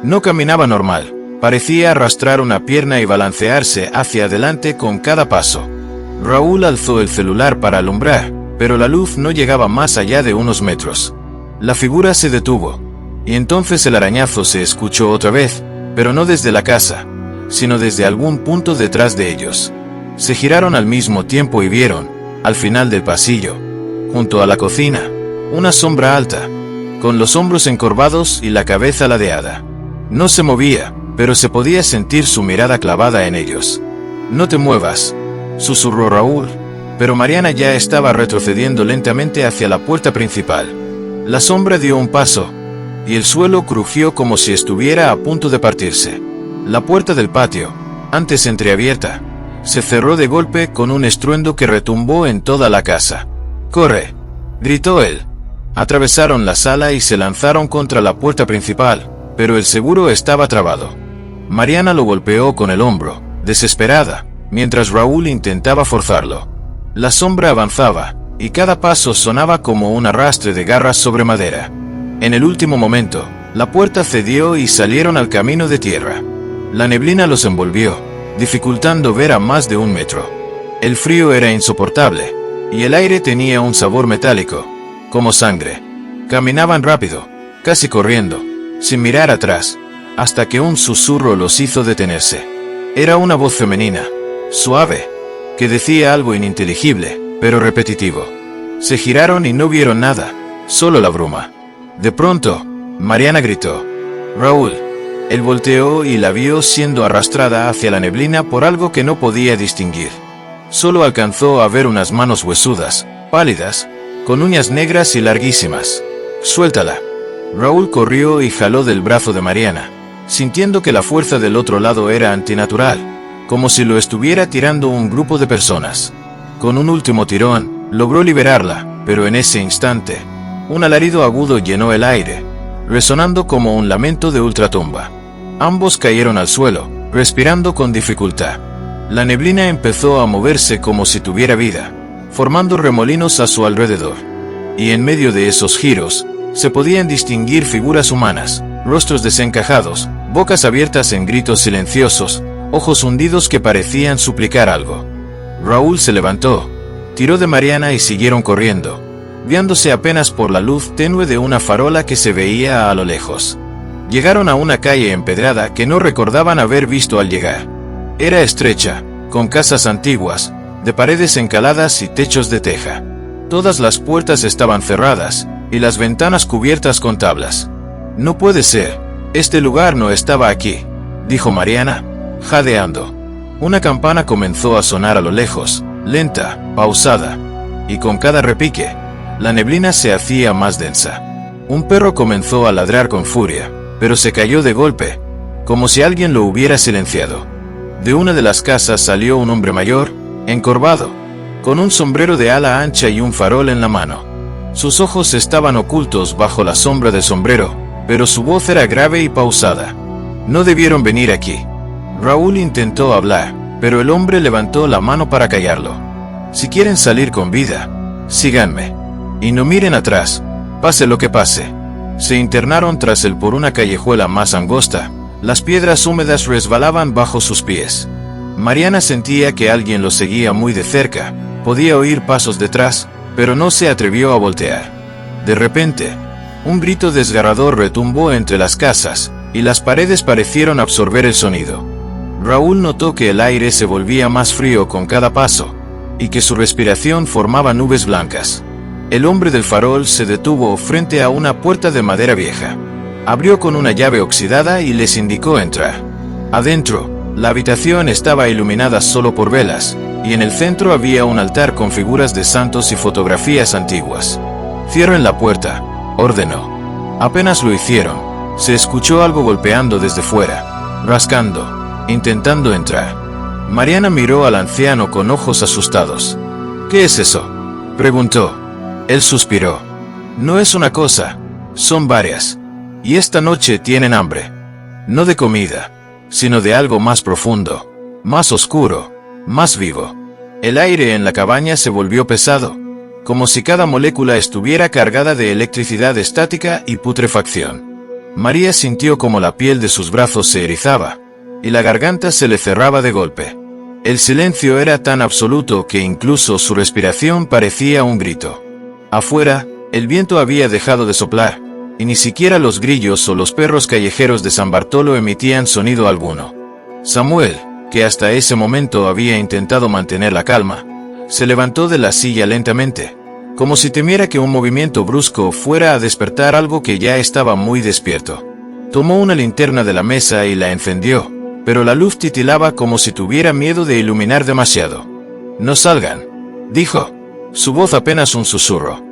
No caminaba normal, parecía arrastrar una pierna y balancearse hacia adelante con cada paso. Raúl alzó el celular para alumbrar, pero la luz no llegaba más allá de unos metros. La figura se detuvo, y entonces el arañazo se escuchó otra vez, pero no desde la casa, sino desde algún punto detrás de ellos. Se giraron al mismo tiempo y vieron, al final del pasillo, junto a la cocina, una sombra alta, con los hombros encorvados y la cabeza ladeada. No se movía, pero se podía sentir su mirada clavada en ellos. «No te muevas», susurró Raúl, pero Mariana ya estaba retrocediendo lentamente hacia la puerta principal. La sombra dio un paso, y el suelo crujió como si estuviera a punto de partirse. La puerta del patio, antes entreabierta, se cerró de golpe con un estruendo que retumbó en toda la casa. «¡Corre!», gritó él. Atravesaron la sala y se lanzaron contra la puerta principal, pero el seguro estaba trabado. Mariana lo golpeó con el hombro, desesperada, mientras Raúl intentaba forzarlo. La sombra avanzaba, y cada paso sonaba como un arrastre de garras sobre madera. En el último momento, la puerta cedió y salieron al camino de tierra. La neblina los envolvió, dificultando ver a más de 1 metro. El frío era insoportable, y el aire tenía un sabor metálico, como sangre. Caminaban rápido, casi corriendo, sin mirar atrás, hasta que un susurro los hizo detenerse. Era una voz femenina, suave, que decía algo ininteligible, pero repetitivo. Se giraron y no vieron nada, solo la bruma. De pronto, Mariana gritó: «Raúl». Él volteó y la vio siendo arrastrada hacia la neblina por algo que no podía distinguir. Solo alcanzó a ver unas manos huesudas, pálidas, con uñas negras y larguísimas. «Suéltala». Raúl corrió y jaló del brazo de Mariana, sintiendo que la fuerza del otro lado era antinatural, como si lo estuviera tirando un grupo de personas. Con un último tirón, logró liberarla, pero en ese instante, un alarido agudo llenó el aire, resonando como un lamento de ultratumba. Ambos cayeron al suelo, respirando con dificultad. La neblina empezó a moverse como si tuviera vida, formando remolinos a su alrededor. Y en medio de esos giros, se podían distinguir figuras humanas, rostros desencajados, bocas abiertas en gritos silenciosos, ojos hundidos que parecían suplicar algo. Raúl se levantó, tiró de Mariana y siguieron corriendo, guiándose apenas por la luz tenue de una farola que se veía a lo lejos. Llegaron a una calle empedrada que no recordaban haber visto al llegar. Era estrecha, con casas antiguas, de paredes encaladas y techos de teja. Todas las puertas estaban cerradas, y las ventanas cubiertas con tablas. «No puede ser, este lugar no estaba aquí», dijo Mariana, jadeando. Una campana comenzó a sonar a lo lejos, lenta, pausada, y con cada repique, la neblina se hacía más densa. Un perro comenzó a ladrar con furia, pero se cayó de golpe, como si alguien lo hubiera silenciado. De una de las casas salió un hombre mayor, encorvado, con un sombrero de ala ancha y un farol en la mano. Sus ojos estaban ocultos bajo la sombra del sombrero, pero su voz era grave y pausada. «No debieron venir aquí». Raúl intentó hablar, pero el hombre levantó la mano para callarlo. «Si quieren salir con vida, síganme. Y no miren atrás, pase lo que pase». Se internaron tras él por una callejuela más angosta. Las piedras húmedas resbalaban bajo sus pies. Mariana sentía que alguien lo seguía muy de cerca. Podía oír pasos detrás, pero no se atrevió a voltear. De repente, un grito desgarrador retumbó entre las casas, y las paredes parecieron absorber el sonido. Raúl notó que el aire se volvía más frío con cada paso, y que su respiración formaba nubes blancas. El hombre del farol se detuvo frente a una puerta de madera vieja. Abrió con una llave oxidada y les indicó entrar. Adentro, la habitación estaba iluminada solo por velas, y en el centro había un altar con figuras de santos y fotografías antiguas. «Cierren la puerta», ordenó. Apenas lo hicieron, se escuchó algo golpeando desde fuera, rascando, intentando entrar. Mariana miró al anciano con ojos asustados. «¿Qué es eso?», preguntó. Él suspiró. «No es una cosa, son varias. Y esta noche tienen hambre. No de comida, sino de algo más profundo, más oscuro, más vivo». El aire en la cabaña se volvió pesado, como si cada molécula estuviera cargada de electricidad estática y putrefacción. María sintió como la piel de sus brazos se erizaba, y la garganta se le cerraba de golpe. El silencio era tan absoluto que incluso su respiración parecía un grito. Afuera, el viento había dejado de soplar, y ni siquiera los grillos o los perros callejeros de San Bartolo emitían sonido alguno. Samuel, que hasta ese momento había intentado mantener la calma, se levantó de la silla lentamente, como si temiera que un movimiento brusco fuera a despertar algo que ya estaba muy despierto. Tomó una linterna de la mesa y la encendió, pero la luz titilaba como si tuviera miedo de iluminar demasiado. «No salgan», dijo, su voz apenas un susurro.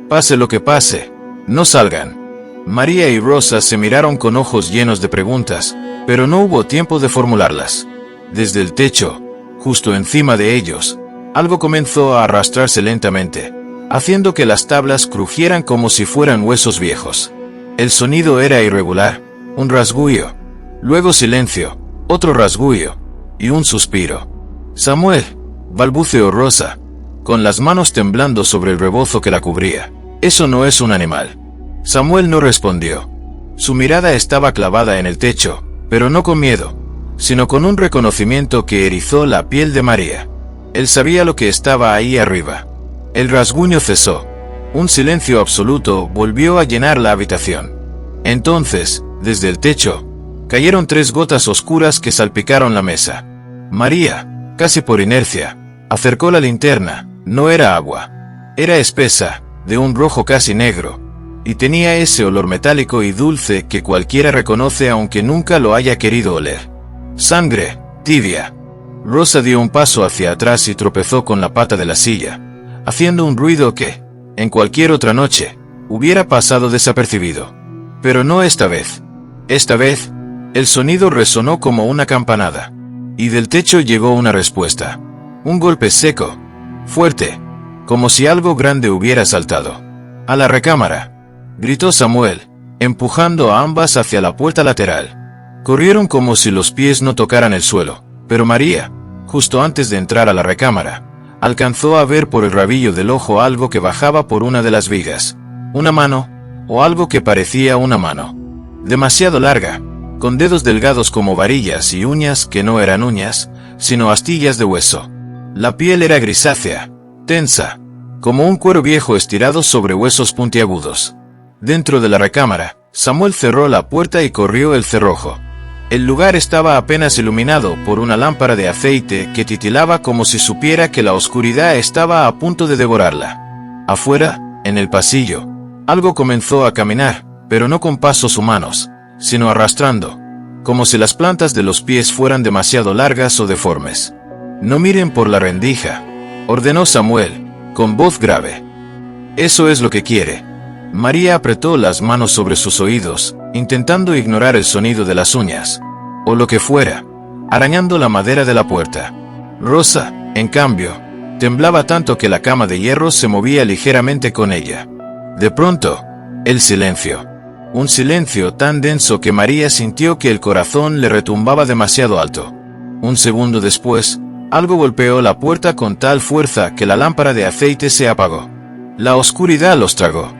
«Pase lo que pase, no salgan». María y Rosa se miraron con ojos llenos de preguntas, pero no hubo tiempo de formularlas. Desde el techo, justo encima de ellos, algo comenzó a arrastrarse lentamente, haciendo que las tablas crujieran como si fueran huesos viejos. El sonido era irregular, un rasguño, luego silencio, otro rasguño, y un suspiro. «Samuel», balbuceó Rosa, con las manos temblando sobre el rebozo que la cubría. «Eso no es un animal». Samuel no respondió. Su mirada estaba clavada en el techo, pero no con miedo, sino con un reconocimiento que erizó la piel de María. Él sabía lo que estaba ahí arriba. El rasguño cesó. Un silencio absoluto volvió a llenar la habitación. Entonces, desde el techo, cayeron 3 gotas oscuras que salpicaron la mesa. María, casi por inercia, acercó la linterna. No era agua. Era espesa, de un rojo casi negro, y tenía ese olor metálico y dulce que cualquiera reconoce aunque nunca lo haya querido oler. Sangre, tibia. Rosa dio un paso hacia atrás y tropezó con la pata de la silla, haciendo un ruido que, en cualquier otra noche, hubiera pasado desapercibido. Pero no esta vez. Esta vez, el sonido resonó como una campanada, y del techo llegó una respuesta. Un golpe seco, fuerte, como si algo grande hubiera saltado. ¡A la recámara!, gritó Samuel, empujando a ambas hacia la puerta lateral. Corrieron como si los pies no tocaran el suelo, pero María, justo antes de entrar a la recámara, alcanzó a ver por el rabillo del ojo algo que bajaba por una de las vigas. Una mano, o algo que parecía una mano. Demasiado larga, con dedos delgados como varillas y uñas que no eran uñas, sino astillas de hueso. La piel era grisácea, tensa, como un cuero viejo estirado sobre huesos puntiagudos. Dentro de la recámara, Samuel cerró la puerta y corrió el cerrojo. El lugar estaba apenas iluminado por una lámpara de aceite que titilaba como si supiera que la oscuridad estaba a punto de devorarla. Afuera, en el pasillo, algo comenzó a caminar, pero no con pasos humanos, sino arrastrando, como si las plantas de los pies fueran demasiado largas o deformes. «No miren por la rendija», ordenó Samuel, con voz grave. «Eso es lo que quiere». María apretó las manos sobre sus oídos, intentando ignorar el sonido de las uñas, o lo que fuera, arañando la madera de la puerta. Rosa, en cambio, temblaba tanto que la cama de hierro se movía ligeramente con ella. De pronto, el silencio. Un silencio tan denso que María sintió que el corazón le retumbaba demasiado alto. Un segundo después, algo golpeó la puerta con tal fuerza que la lámpara de aceite se apagó. La oscuridad los tragó.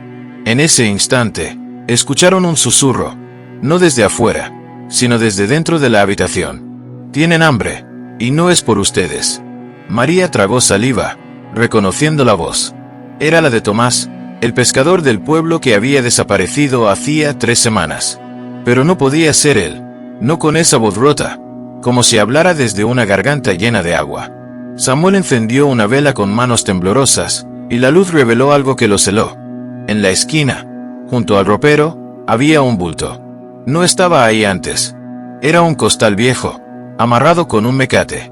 En ese instante, escucharon un susurro, no desde afuera, sino desde dentro de la habitación. «Tienen hambre, y no es por ustedes». María tragó saliva, reconociendo la voz. Era la de Tomás, el pescador del pueblo que había desaparecido hacía 3 semanas. Pero no podía ser él, no con esa voz rota, como si hablara desde una garganta llena de agua. Samuel encendió una vela con manos temblorosas, y la luz reveló algo que lo celó. En la esquina, junto al ropero, había un bulto. No estaba ahí antes. Era un costal viejo, amarrado con un mecate.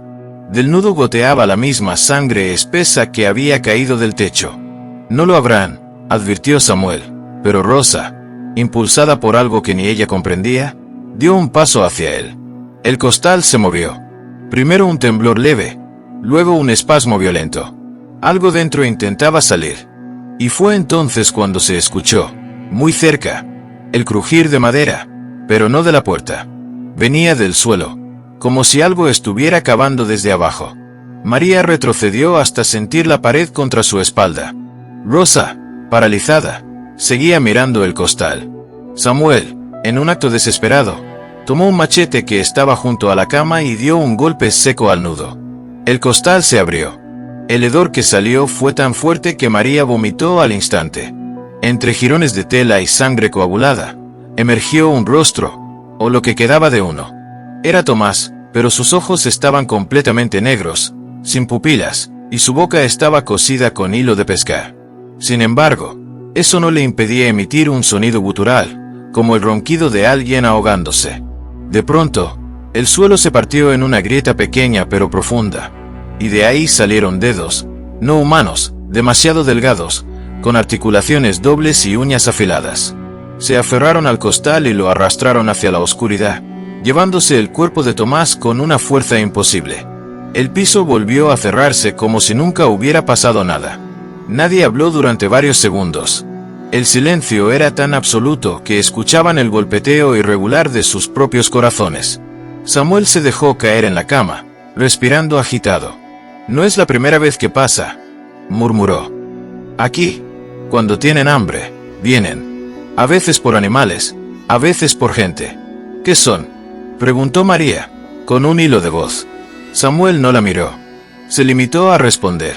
Del nudo goteaba la misma sangre espesa que había caído del techo. «No lo habrán», advirtió Samuel, pero Rosa, impulsada por algo que ni ella comprendía, dio un paso hacia él. El costal se movió. Primero un temblor leve, luego un espasmo violento. Algo dentro intentaba salir. Y fue entonces cuando se escuchó, muy cerca, el crujir de madera, pero no de la puerta. Venía del suelo, como si algo estuviera cavando desde abajo. María retrocedió hasta sentir la pared contra su espalda. Rosa, paralizada, seguía mirando el costal. Samuel, en un acto desesperado, tomó un machete que estaba junto a la cama y dio un golpe seco al nudo. El costal se abrió. El hedor que salió fue tan fuerte que María vomitó al instante. Entre jirones de tela y sangre coagulada, emergió un rostro, o lo que quedaba de uno. Era Tomás, pero sus ojos estaban completamente negros, sin pupilas, y su boca estaba cosida con hilo de pescar. Sin embargo, eso no le impedía emitir un sonido gutural, como el ronquido de alguien ahogándose. De pronto, el suelo se partió en una grieta pequeña pero profunda, y de ahí salieron dedos, no humanos, demasiado delgados, con articulaciones dobles y uñas afiladas. Se aferraron al costal y lo arrastraron hacia la oscuridad, llevándose el cuerpo de Tomás con una fuerza imposible. El piso volvió a cerrarse como si nunca hubiera pasado nada. Nadie habló durante varios segundos. El silencio era tan absoluto que escuchaban el golpeteo irregular de sus propios corazones. Samuel se dejó caer en la cama, respirando agitado. «No es la primera vez que pasa», murmuró. «Aquí, cuando tienen hambre, vienen. A veces por animales, a veces por gente». «¿Qué son?», preguntó María, con un hilo de voz. Samuel no la miró. Se limitó a responder: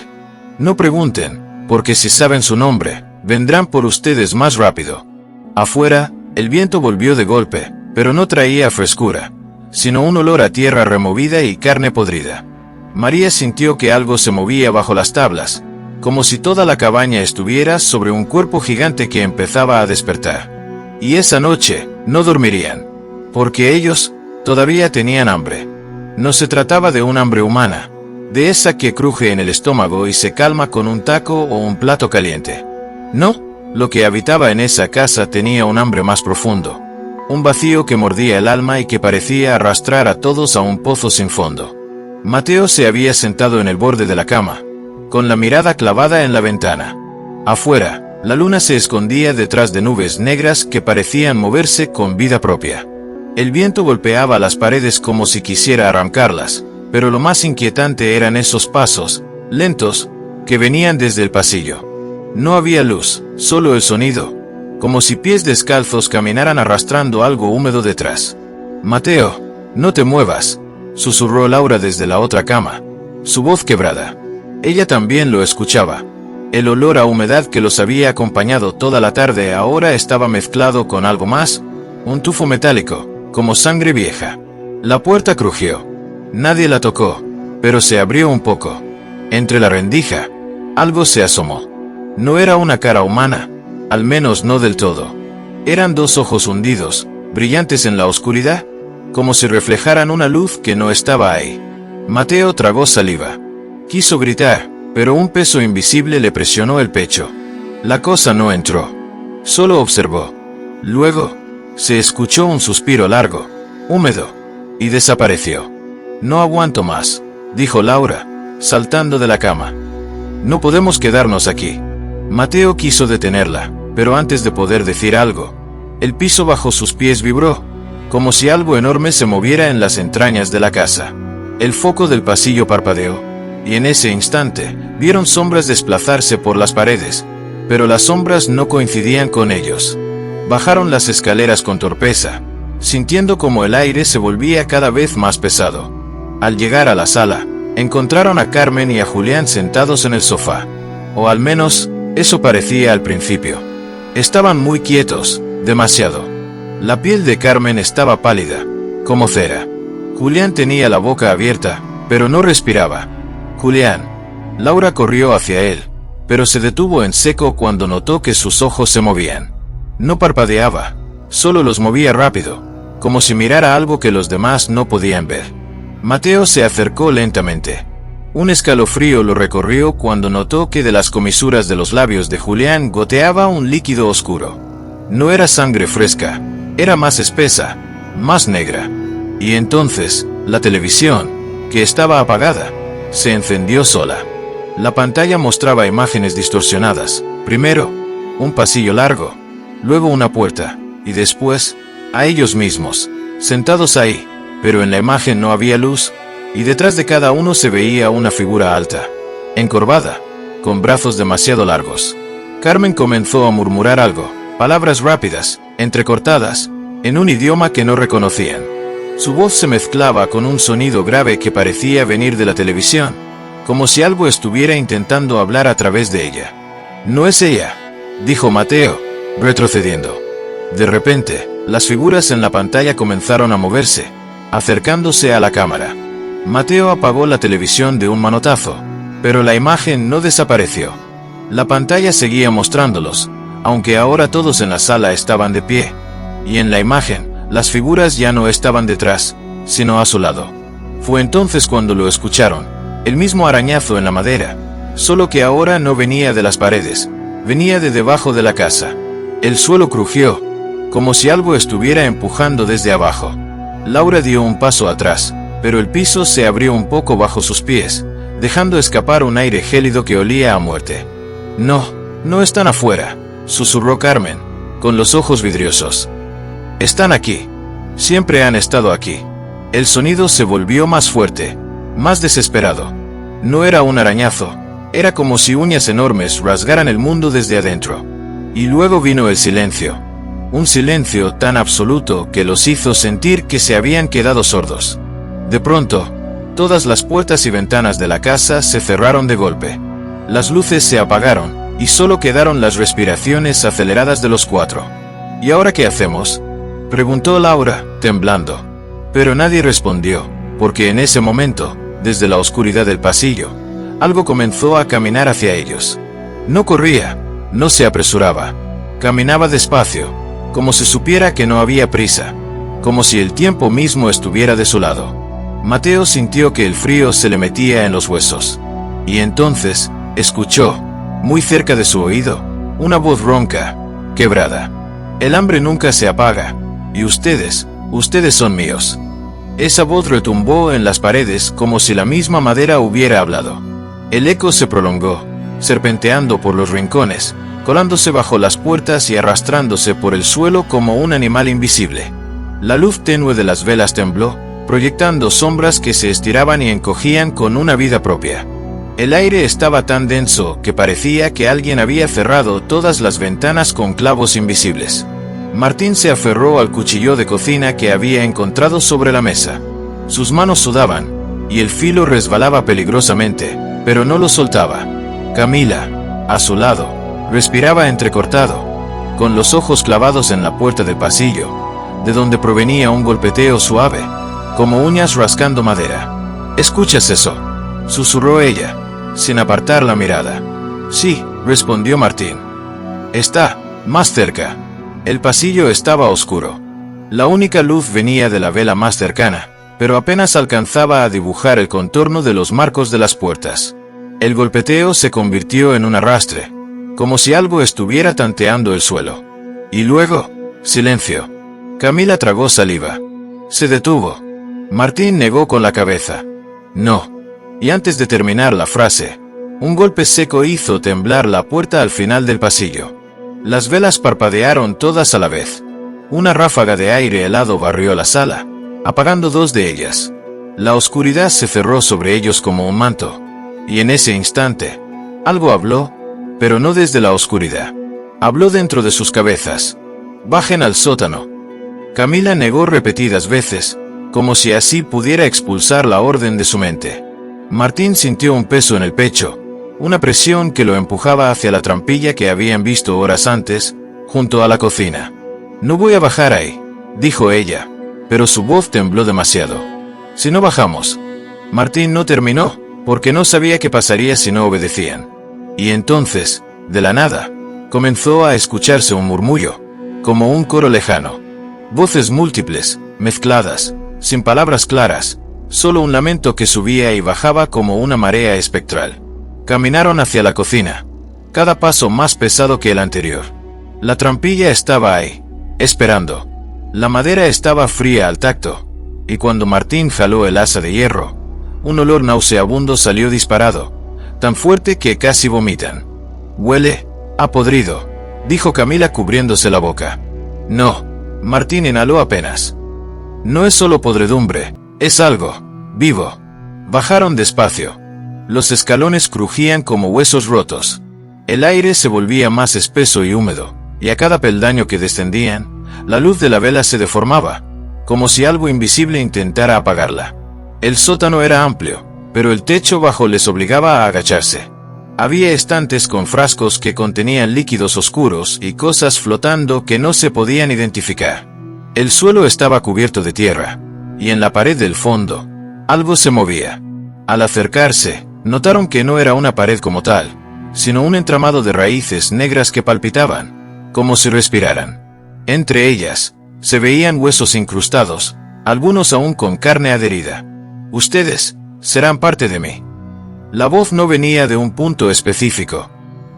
«No pregunten, porque si saben su nombre, vendrán por ustedes más rápido». Afuera, el viento volvió de golpe, pero no traía frescura, sino un olor a tierra removida y carne podrida. María sintió que algo se movía bajo las tablas, como si toda la cabaña estuviera sobre un cuerpo gigante que empezaba a despertar. Y esa noche no dormirían, porque ellos todavía tenían hambre. No se trataba de un hambre humana, de esa que cruje en el estómago y se calma con un taco o un plato caliente. No, lo que habitaba en esa casa tenía un hambre más profundo, un vacío que mordía el alma y que parecía arrastrar a todos a un pozo sin fondo. Mateo se había sentado en el borde de la cama, con la mirada clavada en la ventana. Afuera, la luna se escondía detrás de nubes negras que parecían moverse con vida propia. El viento golpeaba las paredes como si quisiera arrancarlas, pero lo más inquietante eran esos pasos, lentos, que venían desde el pasillo. No había luz, solo el sonido, como si pies descalzos caminaran arrastrando algo húmedo detrás. «Mateo, no te muevas», susurró Laura desde la otra cama, su voz quebrada. Ella también lo escuchaba. El olor a humedad que los había acompañado toda la tarde ahora estaba mezclado con algo más, un tufo metálico, como sangre vieja. La puerta crujió. Nadie la tocó, pero se abrió un poco. Entre la rendija, algo se asomó. No era una cara humana, al menos no del todo. Eran dos ojos hundidos, brillantes en la oscuridad, como si reflejaran una luz que no estaba ahí. Mateo tragó saliva. Quiso gritar, pero un peso invisible le presionó el pecho. La cosa no entró. Solo observó. Luego, se escuchó un suspiro largo, húmedo, y desapareció. «No aguanto más», dijo Laura, saltando de la cama. «No podemos quedarnos aquí». Mateo quiso detenerla, pero antes de poder decir algo, el piso bajo sus pies vibró, como si algo enorme se moviera en las entrañas de la casa. El foco del pasillo parpadeó, y en ese instante, vieron sombras desplazarse por las paredes, pero las sombras no coincidían con ellos. Bajaron las escaleras con torpeza, sintiendo como el aire se volvía cada vez más pesado. Al llegar a la sala, encontraron a Carmen y a Julián sentados en el sofá. O al menos, eso parecía al principio. Estaban muy quietos, demasiado. La piel de Carmen estaba pálida, como cera. Julián tenía la boca abierta, pero no respiraba. «Julián». Laura corrió hacia él, pero se detuvo en seco cuando notó que sus ojos se movían. No parpadeaba, solo los movía rápido, como si mirara algo que los demás no podían ver. Mateo se acercó lentamente. Un escalofrío lo recorrió cuando notó que de las comisuras de los labios de Julián goteaba un líquido oscuro. No era sangre fresca, era más espesa, más negra. Y entonces, la televisión, que estaba apagada, se encendió sola. La pantalla mostraba imágenes distorsionadas. Primero, un pasillo largo, luego una puerta, y después, a ellos mismos, sentados ahí, pero en la imagen no había luz, y detrás de cada uno se veía una figura alta, encorvada, con brazos demasiado largos. Carmen comenzó a murmurar algo, palabras rápidas, entrecortadas, en un idioma que no reconocían. Su voz se mezclaba con un sonido grave que parecía venir de la televisión, como si algo estuviera intentando hablar a través de ella. «No es ella», dijo Mateo, retrocediendo. De repente, las figuras en la pantalla comenzaron a moverse, acercándose a la cámara. Mateo apagó la televisión de un manotazo, pero la imagen no desapareció. La pantalla seguía mostrándolos, aunque ahora todos en la sala estaban de pie, y en la imagen, las figuras ya no estaban detrás, sino a su lado. Fue entonces cuando lo escucharon, el mismo arañazo en la madera, solo que ahora no venía de las paredes, venía de debajo de la casa. El suelo crujió, como si algo estuviera empujando desde abajo. Laura dio un paso atrás, pero el piso se abrió un poco bajo sus pies, dejando escapar un aire gélido que olía a muerte. «No, no están afuera», susurró Carmen, con los ojos vidriosos. «Están aquí. Siempre han estado aquí». El sonido se volvió más fuerte, más desesperado. No era un arañazo, era como si uñas enormes rasgaran el mundo desde adentro. Y luego vino el silencio. Un silencio tan absoluto que los hizo sentir que se habían quedado sordos. De pronto, todas las puertas y ventanas de la casa se cerraron de golpe. Las luces se apagaron, y solo quedaron las respiraciones aceleradas de los cuatro. «¿Y ahora qué hacemos?», preguntó Laura, temblando. Pero nadie respondió, porque en ese momento, desde la oscuridad del pasillo, algo comenzó a caminar hacia ellos. No corría, no se apresuraba. Caminaba despacio, como si supiera que no había prisa, como si el tiempo mismo estuviera de su lado. Mateo sintió que el frío se le metía en los huesos. Y entonces, escuchó, muy cerca de su oído, una voz ronca, quebrada. El hambre nunca se apaga, y ustedes son míos. Esa voz retumbó en las paredes como si la misma madera hubiera hablado. El eco se prolongó, serpenteando por los rincones, colándose bajo las puertas y arrastrándose por el suelo como un animal invisible. La luz tenue de las velas tembló, proyectando sombras que se estiraban y encogían con una vida propia. El aire estaba tan denso que parecía que alguien había cerrado todas las ventanas con clavos invisibles. Martín se aferró al cuchillo de cocina que había encontrado sobre la mesa. Sus manos sudaban, y el filo resbalaba peligrosamente, pero no lo soltaba. Camila, a su lado, respiraba entrecortado, con los ojos clavados en la puerta del pasillo, de donde provenía un golpeteo suave, como uñas rascando madera. «¿Escuchas eso?», susurró ella, sin apartar la mirada. «Sí», respondió Martín. «Está más cerca». El pasillo estaba oscuro. La única luz venía de la vela más cercana, pero apenas alcanzaba a dibujar el contorno de los marcos de las puertas. El golpeteo se convirtió en un arrastre, como si algo estuviera tanteando el suelo. Y luego, silencio. Camila tragó saliva. Se detuvo. Martín negó con la cabeza. «No». Y antes de terminar la frase, un golpe seco hizo temblar la puerta al final del pasillo. Las velas parpadearon todas a la vez. Una ráfaga de aire helado barrió la sala, apagando dos de ellas. La oscuridad se cerró sobre ellos como un manto, y en ese instante, algo habló, pero no desde la oscuridad. Habló dentro de sus cabezas. «Bajen al sótano». Camila negó repetidas veces, como si así pudiera expulsar la orden de su mente. Martín sintió un peso en el pecho, una presión que lo empujaba hacia la trampilla que habían visto horas antes, junto a la cocina. «No voy a bajar ahí», dijo ella, pero su voz tembló demasiado. «Si no bajamos». Martín no terminó, porque no sabía qué pasaría si no obedecían. Y entonces, de la nada, comenzó a escucharse un murmullo, como un coro lejano. Voces múltiples, mezcladas, sin palabras claras, solo un lamento que subía y bajaba como una marea espectral. Caminaron hacia la cocina, cada paso más pesado que el anterior. La trampilla estaba ahí, esperando. La madera estaba fría al tacto, y cuando Martín jaló el asa de hierro, un olor nauseabundo salió disparado, tan fuerte que casi vomitan. «Huele a podrido», dijo Camila cubriéndose la boca. «No», Martín inhaló apenas. «No es solo podredumbre, es algo vivo». Bajaron despacio. Los escalones crujían como huesos rotos. El aire se volvía más espeso y húmedo, y a cada peldaño que descendían, la luz de la vela se deformaba, como si algo invisible intentara apagarla. El sótano era amplio, pero el techo bajo les obligaba a agacharse. Había estantes con frascos que contenían líquidos oscuros y cosas flotando que no se podían identificar. El suelo estaba cubierto de tierra, y en la pared del fondo, algo se movía. Al acercarse, notaron que no era una pared como tal, sino un entramado de raíces negras que palpitaban, como si respiraran. Entre ellas, se veían huesos incrustados, algunos aún con carne adherida. «Ustedes serán parte de mí». La voz no venía de un punto específico.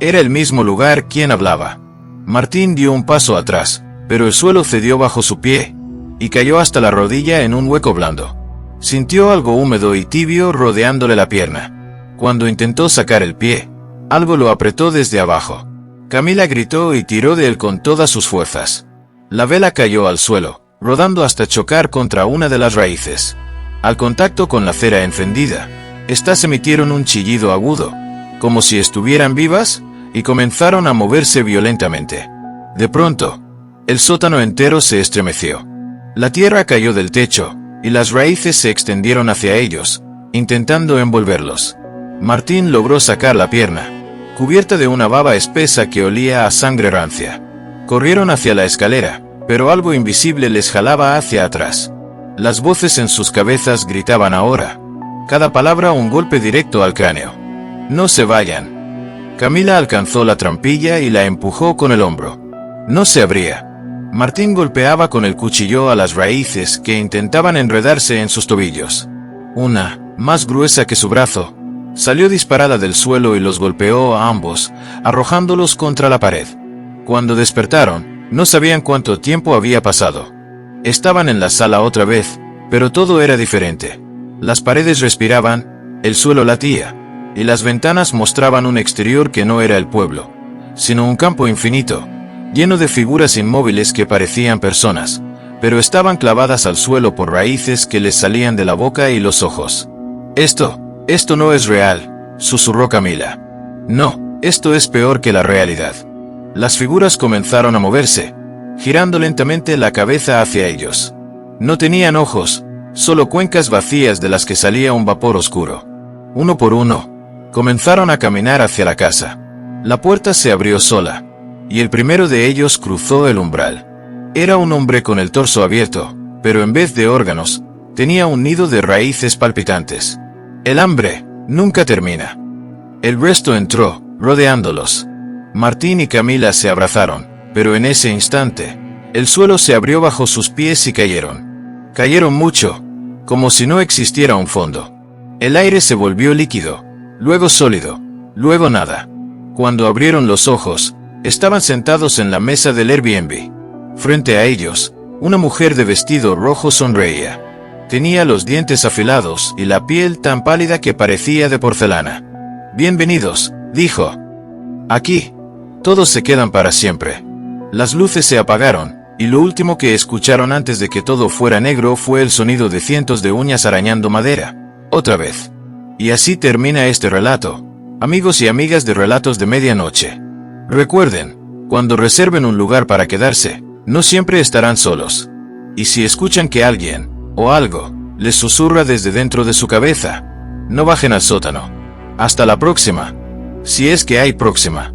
Era el mismo lugar quien hablaba. Martín dio un paso atrás, pero el suelo cedió bajo su pie, y cayó hasta la rodilla en un hueco blando. Sintió algo húmedo y tibio rodeándole la pierna. Cuando intentó sacar el pie, algo lo apretó desde abajo. Camila gritó y tiró de él con todas sus fuerzas. La vela cayó al suelo, rodando hasta chocar contra una de las raíces. Al contacto con la cera encendida, estas emitieron un chillido agudo, como si estuvieran vivas, y comenzaron a moverse violentamente. De pronto, el sótano entero se estremeció. La tierra cayó del techo, y las raíces se extendieron hacia ellos, intentando envolverlos. Martín logró sacar la pierna, cubierta de una baba espesa que olía a sangre rancia. Corrieron hacia la escalera, pero algo invisible les jalaba hacia atrás. Las voces en sus cabezas gritaban ahora, cada palabra un golpe directo al cráneo. No se vayan. Camila alcanzó la trampilla y la empujó con el hombro. No se abría. Martín golpeaba con el cuchillo a las raíces que intentaban enredarse en sus tobillos. Una, más gruesa que su brazo, salió disparada del suelo y los golpeó a ambos, arrojándolos contra la pared. Cuando despertaron, no sabían cuánto tiempo había pasado. Estaban en la sala otra vez, pero todo era diferente. Las paredes respiraban, el suelo latía, y las ventanas mostraban un exterior que no era el pueblo, sino un campo infinito, lleno de figuras inmóviles que parecían personas, pero estaban clavadas al suelo por raíces que les salían de la boca y los ojos. Esto no es real, susurró Camila. No, esto es peor que la realidad. Las figuras comenzaron a moverse, girando lentamente la cabeza hacia ellos. No tenían ojos, solo cuencas vacías de las que salía un vapor oscuro. Uno por uno, comenzaron a caminar hacia la casa. La puerta se abrió sola, y el primero de ellos cruzó el umbral. Era un hombre con el torso abierto, pero en vez de órganos, tenía un nido de raíces palpitantes. El hambre nunca termina. El resto entró, rodeándolos. Martín y Camila se abrazaron, pero en ese instante, el suelo se abrió bajo sus pies y cayeron. Cayeron mucho, como si no existiera un fondo. El aire se volvió líquido, luego sólido, luego nada. Cuando abrieron los ojos, estaban sentados en la mesa del Airbnb. Frente a ellos, una mujer de vestido rojo sonreía. Tenía los dientes afilados y la piel tan pálida que parecía de porcelana. «Bienvenidos», dijo. «Aquí. Todos se quedan para siempre». Las luces se apagaron, y lo último que escucharon antes de que todo fuera negro fue el sonido de cientos de uñas arañando madera. Otra vez. Y así termina este relato, amigos y amigas de Relatos de Medianoche. Recuerden, cuando reserven un lugar para quedarse, no siempre estarán solos. Y si escuchan que alguien, o algo, les susurra desde dentro de su cabeza, no bajen al sótano. Hasta la próxima. Si es que hay próxima.